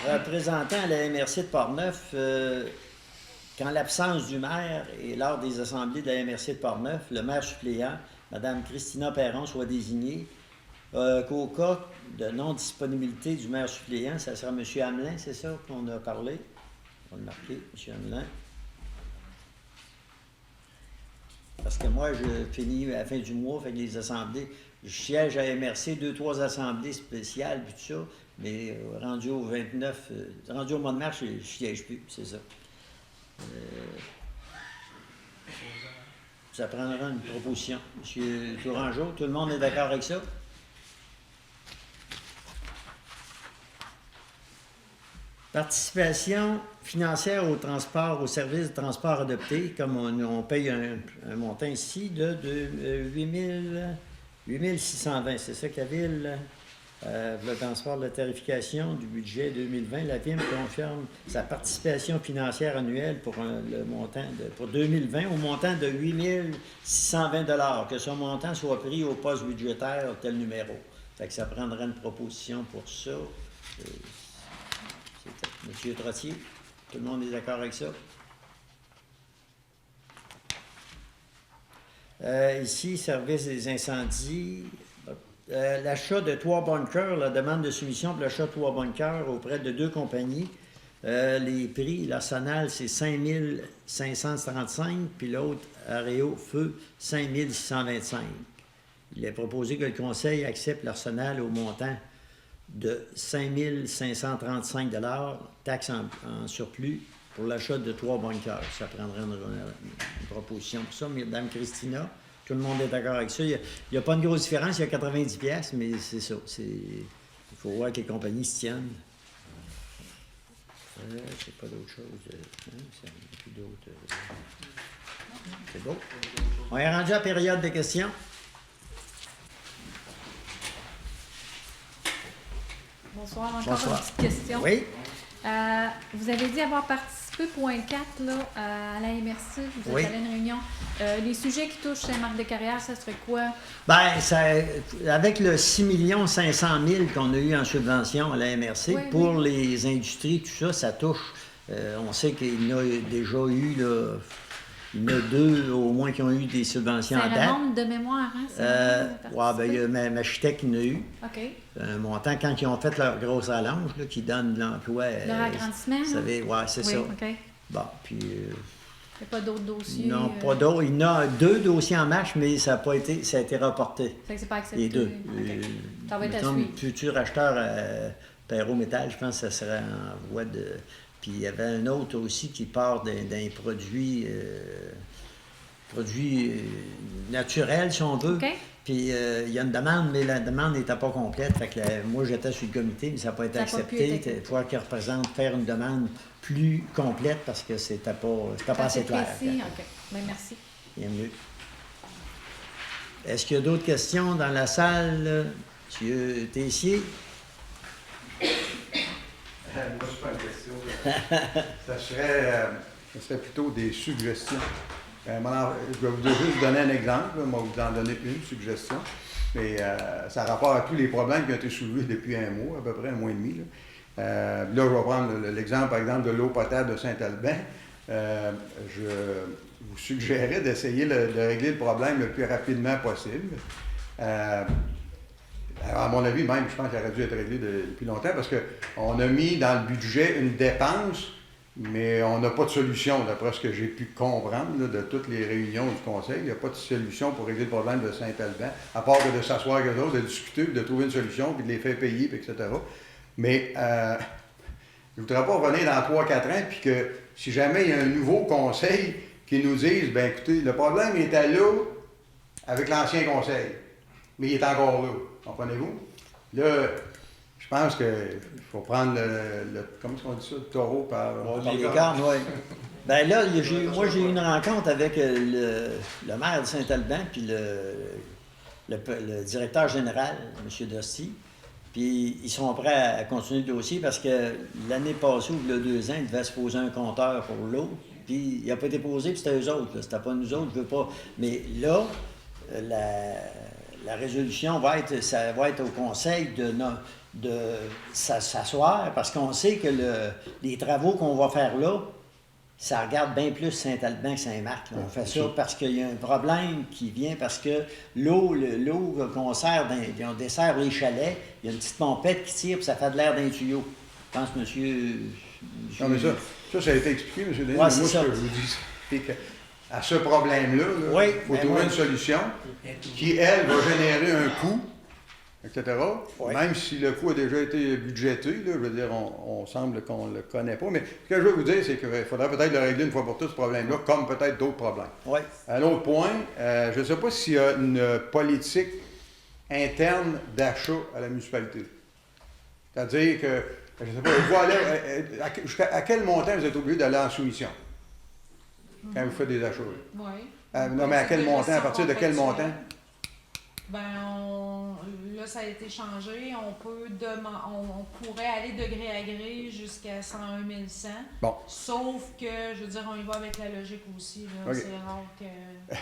Représentant à la MRC de Portneuf, qu'en l'absence du maire et lors des assemblées de la MRC de Portneuf, le maire suppléant, Mme Christina Perron, soit désigné, qu'au cas de non-disponibilité du maire suppléant, ça sera M. Hamelin, c'est ça qu'on a parlé? On va le marquer, M. Hamelin. Parce que moi, je finis à la fin du mois, fait que les assemblées, je siège à MRC, 2-3 assemblées spéciales, puis tout ça, mais rendu au 29, rendu au mois de mars, je ne siège plus, c'est ça. ça prendra une proposition. Monsieur Tourangeau, tout le monde est d'accord avec ça? Participation financière au transport, au service de transport adopté, comme on paye un montant ici de 8 620. C'est ça que la Ville, le transport de la tarification du budget 2020, la Ville confirme sa participation financière annuelle pour le montant pour 2020 au montant de 8 620 $, que ce montant soit pris au poste budgétaire tel numéro. Fait que ça prendrait une proposition pour ça. Monsieur Trottier, tout le monde est d'accord avec ça? Ici, service des incendies. L'achat de 3 bunkers, la demande de soumission pour l'achat de 3 bunkers auprès de 2 compagnies. Les prix, l'Arsenal, c'est 5 535, puis l'autre, Aréo Feu, 5 625. Il est proposé que le Conseil accepte l'Arsenal au montant de 5 535 $, taxes en surplus pour l'achat de 3 bunkers. Ça prendrait une proposition pour ça. Mme Christina, tout le monde est d'accord avec ça. Il n'y a pas une grosse différence, il y a 90 $, mais c'est ça. Il faut voir que les compagnies se tiennent. C'est pas d'autre chose. Plus d'autres. C'est beau. On est rendu à la période de questions. Bonsoir, encore Bonsoir. une petite question. Oui. Vous avez dit avoir participé, point 4, là, à la MRC, vous êtes Oui. allé à une réunion. Les sujets qui touchent Saint-Marc-des-Carrières, ça serait quoi? Bien, avec le 6 500 000 qu'on a eu en subvention à la MRC, Oui, pour les industries, tout ça, ça touche. On sait qu'il y en a déjà eu, là, il y en a 2 au moins qui ont eu des subventions Ça en date. remonte de mémoire, hein? Ben, il y a Machitech qui en a eu. OK. Un montant, quand ils ont fait leur grosse rallonge, là, qui donne de l'emploi. Leur agrandissement, Vous là? savez, ouais, c'est Oui, ça. OK. Bon, puis. Il n'y a pas d'autres dossiers? Non, pas d'autres. Il y en a 2 dossiers en marche, mais ça a été reporté. Fait que c'est pas accepté? Les 2. OK. Ça va être à Mettons, suivre. futur acheteur Perrault Métal, je pense que ça serait en voie de. Puis il y avait un autre aussi qui part d'un produit naturel, si on veut. OK. Puis il y a une demande, mais la demande n'était pas complète. Fait que moi, j'étais sur le comité, mais ça n'a pas été Ça a pas pu accepté. être accepté. Il faut qu'il représente faire une demande plus complète parce que c'était pas assez clair. précis, OK. Ben, merci. Bien mieux. Est-ce qu'il y a d'autres questions dans la salle? Monsieur Tessier? Moi, c'est pas une question. Ça serait plutôt des suggestions. Je vais juste vous donner un exemple. Je vais vous en donner une suggestion. Mais ça a rapport à tous les problèmes qui ont été soulevés depuis un mois, à peu près un mois et demi. Là, je vais prendre l'exemple, par exemple, de l'eau potable de Saint-Albin. Je vous suggérais d'essayer de régler le problème le plus rapidement possible. À mon avis, même, je pense qu'il aurait dû être réglé depuis longtemps parce qu'on a mis dans le budget une dépense, mais on n'a pas de solution, d'après ce que j'ai pu comprendre là, de toutes les réunions du Conseil. Il n'y a pas de solution pour régler le problème de Saint-Albin, à part que de s'asseoir avec eux autres, de discuter, de trouver une solution, puis de les faire payer, puis etc. Mais je ne voudrais pas revenir dans 3-4 ans, puis que si jamais il y a un nouveau Conseil qui nous dise, bien écoutez, le problème était là avec l'ancien Conseil, mais il est encore là. Comprenez-vous? Là, je pense qu'il faut prendre comment est-ce qu'on dit ça? Le taureau par Les cornes, oui. Ben là, moi, j'ai eu une rencontre avec le maire de Saint-Alban puis le directeur général, M. Dosti. Puis ils sont prêts à continuer le dossier parce que l'année passée, ou il y a 2 ans, il devait se poser un compteur pour l'eau. Puis il n'a pas été posé, puis c'était eux autres. C'était pas nous autres, je veux pas. Mais là, la résolution va être au Conseil de s'asseoir parce qu'on sait que les travaux qu'on va faire là, ça regarde bien plus Saint-Alban que Saint-Marc. On fait ça parce qu'il y a un problème qui vient parce que l'eau qu'on sert, on dessert les chalets, il y a une petite pompette qui tire puis ça fait de l'air d'un tuyau. Je pense, monsieur... Non, mais ça a été expliqué, M. Denis. Ouais, Moi, c'est ce ça. que je vous dis, c'est qu'à ce problème-là, il faut trouver une solution qui, elle, va générer un coût etc. Oui. Même si le coût a déjà été budgété, là, je veux dire, on semble qu'on ne le connaît pas. Mais ce que je veux vous dire, c'est qu'il faudrait peut-être le régler une fois pour toutes, ce problème-là, comme peut-être d'autres problèmes. Oui. Un autre point, je ne sais pas s'il y a une politique interne d'achat à la municipalité. C'est-à-dire que, je ne sais pas, vous allez, à quel montant vous êtes obligé d'aller en soumission quand vous faites des achats? Oui. Non, mais à quel montant? À partir de quel montant? Ben, là, ça a été changé. On pourrait aller de gré à gré jusqu'à 101 100. Bon. Sauf que, je veux dire, on y va avec la logique aussi. Là. OK. C'est rare que...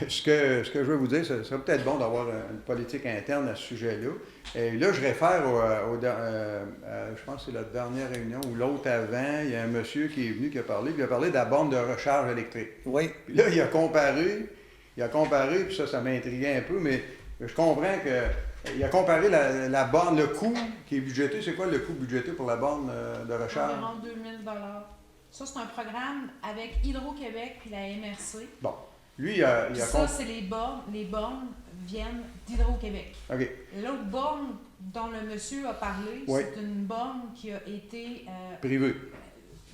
Ce que je veux vous dire, ce serait peut-être bon d'avoir une politique interne à ce sujet-là. Et là, je réfère je pense que c'est la dernière réunion ou l'autre avant, il y a un monsieur qui est venu qui a parlé, puis il a parlé de la borne de recharge électrique. Oui. Puis là, il a comparé, puis ça m'a intrigué un peu, mais je comprends il a comparé la borne, le coût qui est budgété. C'est quoi le coût budgété pour la borne de recharge? Environ 2000 $. Ça, c'est un programme avec Hydro-Québec puis la MRC. Bon. Lui, il a Ça, c'est les bornes. Les bornes viennent d'Hydro-Québec. OK. L'autre borne dont le monsieur a parlé, Oui. c'est une borne qui a été Privé.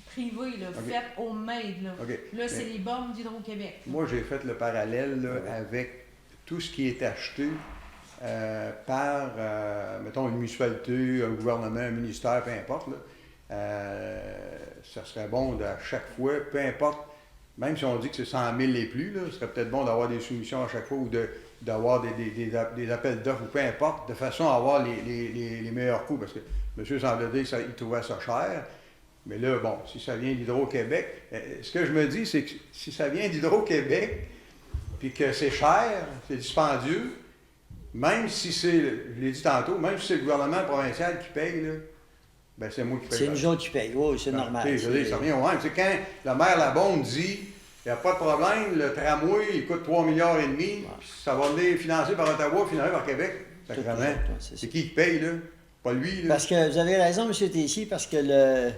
privée, là, OK. faite au MAID. Là, OK. là c'est les bornes d'Hydro-Québec. Moi, j'ai fait le parallèle là, avec tout ce qui est acheté par, mettons, une municipalité, un gouvernement, un ministère, peu importe. Là. Ça serait bon à chaque fois, peu importe, même si on dit que c'est 100 000 et plus, là, ce serait peut-être bon d'avoir des soumissions à chaque fois ou d'avoir des appels d'offres ou peu importe, de façon à avoir les meilleurs coûts. Parce que M. semble dire qu'il trouvait ça cher. Mais là, bon, si ça vient d'Hydro-Québec, ce que je me dis, c'est que si ça vient d'Hydro-Québec, puis que c'est cher, c'est dispendieux, même si c'est, je l'ai dit tantôt, même si c'est le gouvernement provincial qui paye, là, ben c'est moi qui paye. C'est nous autres qui payons, oui, c'est normal. Je veux dire, ça revient au même. Quand le maire Labonde dit, il n'y a pas de problème, le tramway, il coûte 3,5 milliards, puis ça va venir financé par Ottawa, financé par Québec. Sacrément. C'est qui paye, là? Pas lui, là. Parce que vous avez raison, M. Tessier, parce que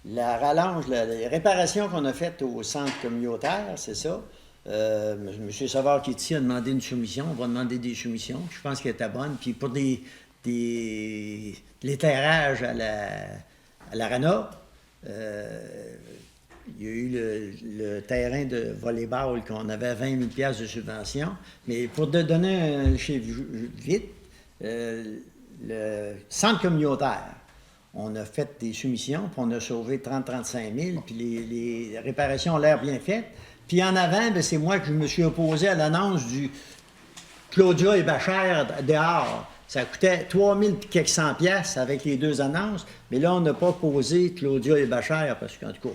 la rallonge, les réparations qu'on a faites au centre communautaire, c'est ça. M. Savard qui est ici a demandé une soumission. On va demander des soumissions. Je pense qu'elle était bonne. Puis pour l'éclairage à l'Arena, il y a eu le terrain de volleyball qu'on avait 20 000 $ de subvention. Mais pour te donner un chiffre vite, le centre communautaire, on a fait des soumissions, puis on a sauvé 30-35 000, puis les réparations ont l'air bien faites. Puis en avant, ben, c'est moi que je me suis opposé à l'annonce du Claudia et Bachère dehors. Ça coûtait 3 quelques cents piastres avec les deux annonces, mais là, on n'a pas posé Claudia et Bachère, parce qu'en tout cas,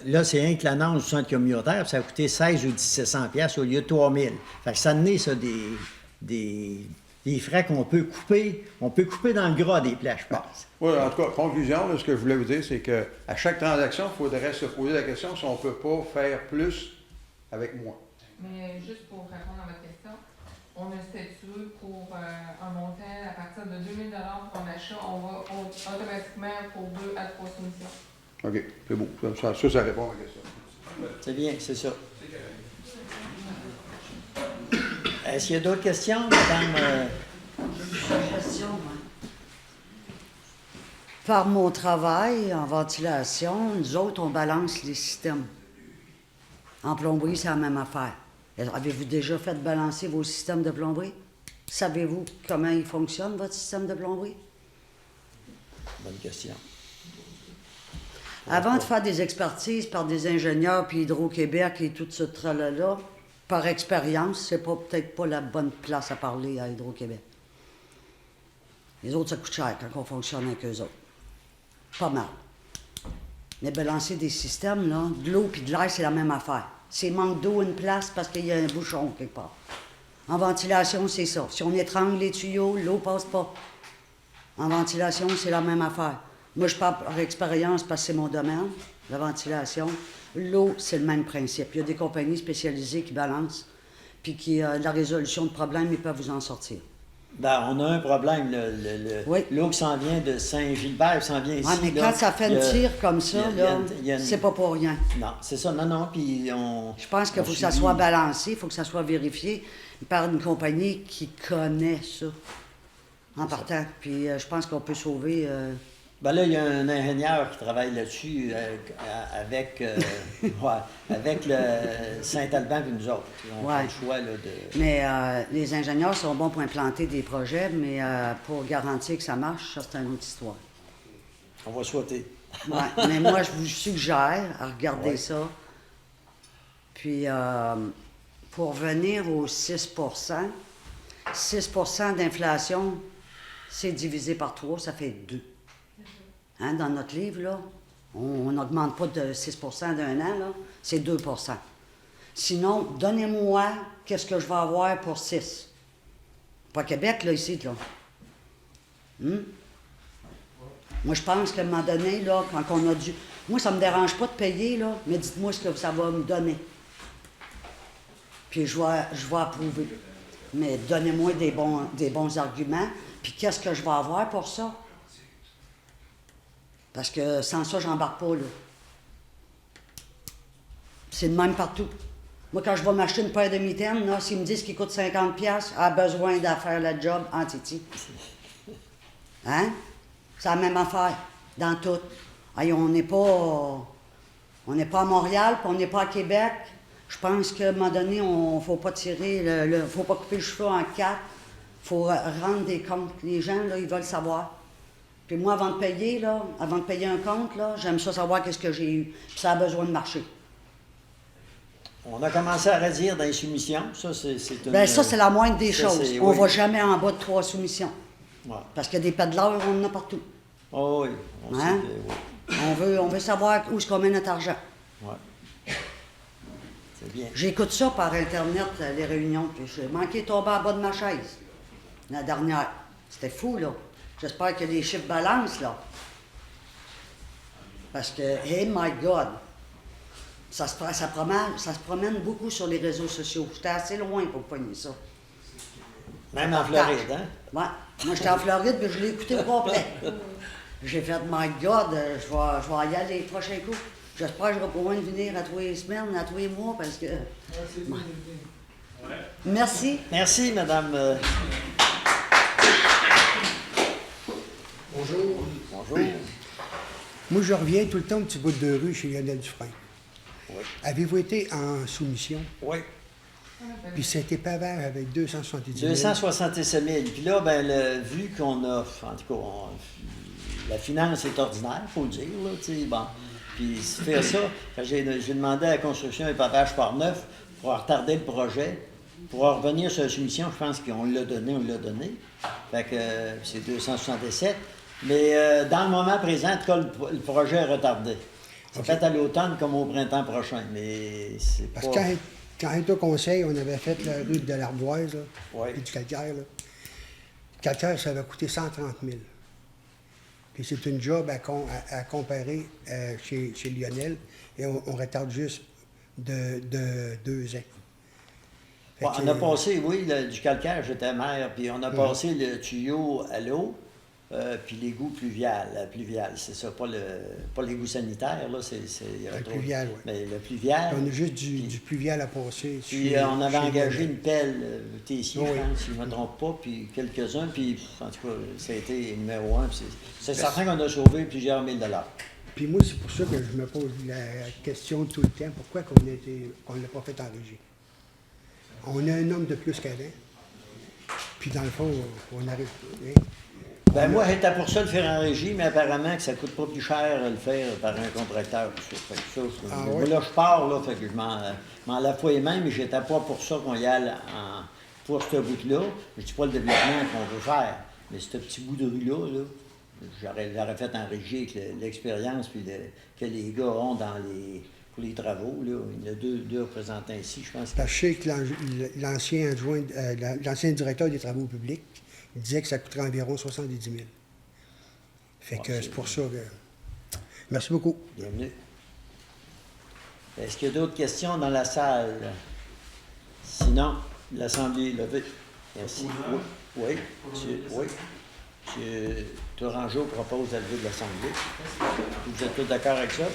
là, c'est rien que l'annonce du centre communautaire, puis ça a coûté 16 ou 1700 piastres au lieu de 3 000. Fait que ça donnait ça des frais qu'on peut couper. On peut couper dans le gras des plages, je pense. Oui, en tout cas, conclusion, là, ce que je voulais vous dire, c'est qu'à chaque transaction, il faudrait se poser la question si on ne peut pas faire plus avec moins. Mais juste pour répondre à votre question, on a statué pour un montant à partir de 2 000 $ pour un achat, on va automatiquement pour 2 à 3 soumissions. OK, c'est beau. Ça répond à la question. C'est bien, c'est ça. Est-ce qu'il y a d'autres questions, madame? Suggestion, moi. Par mon travail en ventilation, nous autres, on balance les systèmes. En plomberie, c'est la même affaire. Avez-vous déjà fait balancer vos systèmes de plomberie? Savez-vous comment il fonctionne, votre système de plomberie? Bonne question. Avant de faire des expertises par des ingénieurs, puis Hydro-Québec et tout ce tralala, par expérience, c'est peut-être pas la bonne place à parler à Hydro-Québec. Les autres, ça coûte cher quand on fonctionne avec eux autres. Pas mal. Mais balancer des systèmes, là, de l'eau puis de l'air, c'est la même affaire. C'est manque d'eau une place parce qu'il y a un bouchon quelque part. En ventilation, c'est ça. Si on étrangle les tuyaux, l'eau passe pas. En ventilation, c'est la même affaire. Moi, je parle par expérience parce que c'est mon domaine, la ventilation. L'eau, c'est le même principe. Il y a des compagnies spécialisées qui balancent, puis qui, la résolution de problèmes, ils peuvent vous en sortir. Ben, on a un problème. Oui. L'eau qui s'en vient de Saint-Gilbert, qui s'en vient ici. Ouais, mais là, quand ça fait une tire comme ça, c'est pas pour rien. Non, c'est ça. Non, puis on... Je pense qu'il faut que ça soit balancé, il faut que ça soit vérifié par une compagnie qui connaît ça. en partant. Puis je pense qu'on peut sauver... Ben là, il y a un ingénieur qui travaille là-dessus avec le Saint-Alban et nous autres. On fait Ouais. le choix là, de... Mais les ingénieurs sont bons pour implanter des projets, mais pour garantir que ça marche, ça, c'est une autre histoire. On va souhaiter. Ouais, mais moi, je vous suggère à regarder Ouais. ça. Puis, pour venir aux 6 d'inflation, c'est divisé par 3, ça fait 2. Hein, dans notre livre, là, on n'augmente pas de 6 d'un an, là, c'est 2 Sinon, donnez-moi qu'est-ce que je vais avoir pour 6. Pas Québec, là, ici, là. Moi, je pense qu'à un moment donné, là, quand on a dû... Moi, ça ne me dérange pas de payer, là, mais dites-moi ce que ça va me donner. Puis je vais approuver. Mais donnez-moi des bons arguments, puis qu'est-ce que je vais avoir pour ça? Parce que sans ça, j'embarque pas, là. C'est le même partout. Moi, quand je vais m'acheter une paire de mitaines, là, s'ils me disent qu'il coûte 50$, a besoin d'en faire le job en titi. Hein? C'est la même affaire, dans tout. Hey, on n'est pas à Montréal, puis on n'est pas à Québec. Je pense qu'à un moment donné, on faut pas tirer, faut pas couper le cheveu en 4. Il faut rendre des comptes. Les gens, là, ils veulent savoir. Puis moi, avant de payer un compte, là, j'aime ça savoir qu'est-ce que j'ai eu. Puis ça a besoin de marcher. On a commencé à redire dans les soumissions. Ça, c'est une... Bien, ça, c'est la moindre des ça, choses. c'est- On oui. va jamais en bas de 3 soumissions. Ouais. Parce que des pédaleurs, on en a partout. Oh, oui, on Hein? sait que... oui. On veut savoir où est-ce qu'on met notre argent. Ouais. C'est bien. J'écoute ça par Internet, les réunions, puis j'ai manqué de tomber en bas de ma chaise. La dernière. C'était fou, là. J'espère que les chiffres balancent, là. Parce que, hey my God, ça se promène beaucoup sur les réseaux sociaux. J'étais assez loin pour pogner ça. Même en Floride, hein? Ouais. Moi, j'étais en Floride, puis je l'ai écouté au complet. J'ai fait, my God, je vais y aller les prochains coups. J'espère que je vais pouvoir venir à tous les semaines, à tous les mois, parce que... Merci. Merci, madame. Bonjour. Bonjour. Moi, je reviens tout le temps au petit bout de rue chez Lionel Dufresne. Oui. Avez-vous été en soumission? Oui. Puis c'était pavage avec 270 000. 267 000. Puis là, ben, vu qu'on a, en tout cas, la finance est ordinaire, il faut le dire, là, tu sais, bon. Puis faire ça, quand j'ai demandé à la construction et pavage par neuf pour retarder le projet, pour revenir sur la soumission, je pense qu'on l'a donné. Fait que c'est 267. Mais dans le moment présent, en tout cas, le projet est retardé. C'est OK. peut-être à l'automne comme au printemps prochain, mais c'est Parce pas... que quand on était au conseil, on avait fait la rue de l'Ardoise, là, Ouais. et du calcaire. Là. Le calcaire, ça avait coûté 130 000. Puis c'est une job à comparer chez Lionel, et on retarde juste de 2 ans. Fait Ouais, que, on a passé, oui, du calcaire, j'étais maire, puis on a passé le tuyau à l'eau, puis l'égout pluvial, c'est ça, pas l'égout sanitaire, là, c'est Le pluvial, oui. Mais le pluvial. On a juste du pluvial à passer. Puis on avait engagé une pelle Tessier, Oui. je pense, si je ne me trompe pas, puis quelques-uns, puis en tout cas, ça a été numéro 1. C'est certain qu'on a sauvé plusieurs mille dollars. Puis moi, c'est pour ça que je me pose la question tout le temps, pourquoi qu'on ne l'a pas fait en régie? On a un homme de plus qu'avant, puis dans le fond, on arrive... Hein? Ben moi, j'étais pour ça le faire en régie, mais apparemment que ça coûte pas plus cher le faire par un contracteur. Fait que ça, moi, ouais? là, je pars, là, fait que je m'en lave pas les mains, mais j'étais pas pour ça qu'on y aille pour ce bout-là. Je dis pas le développement qu'on veut faire, mais ce petit bout de rue-là, j'aurais fait en régie avec l'expérience puis que les gars ont pour les travaux. Là. Il y en a deux représentants ici, je pense. Parce que je sais que l'ancien directeur des travaux publics, il disait que ça coûterait environ 70 000. Fait que c'est pour ça que... Merci beaucoup. Bienvenue. Est-ce qu'il y a d'autres questions dans la salle? Sinon, l'Assemblée est levée. Merci. Oui. Monsieur Tourangeau propose à lever de l'Assemblée. Vous êtes tous d'accord avec ça?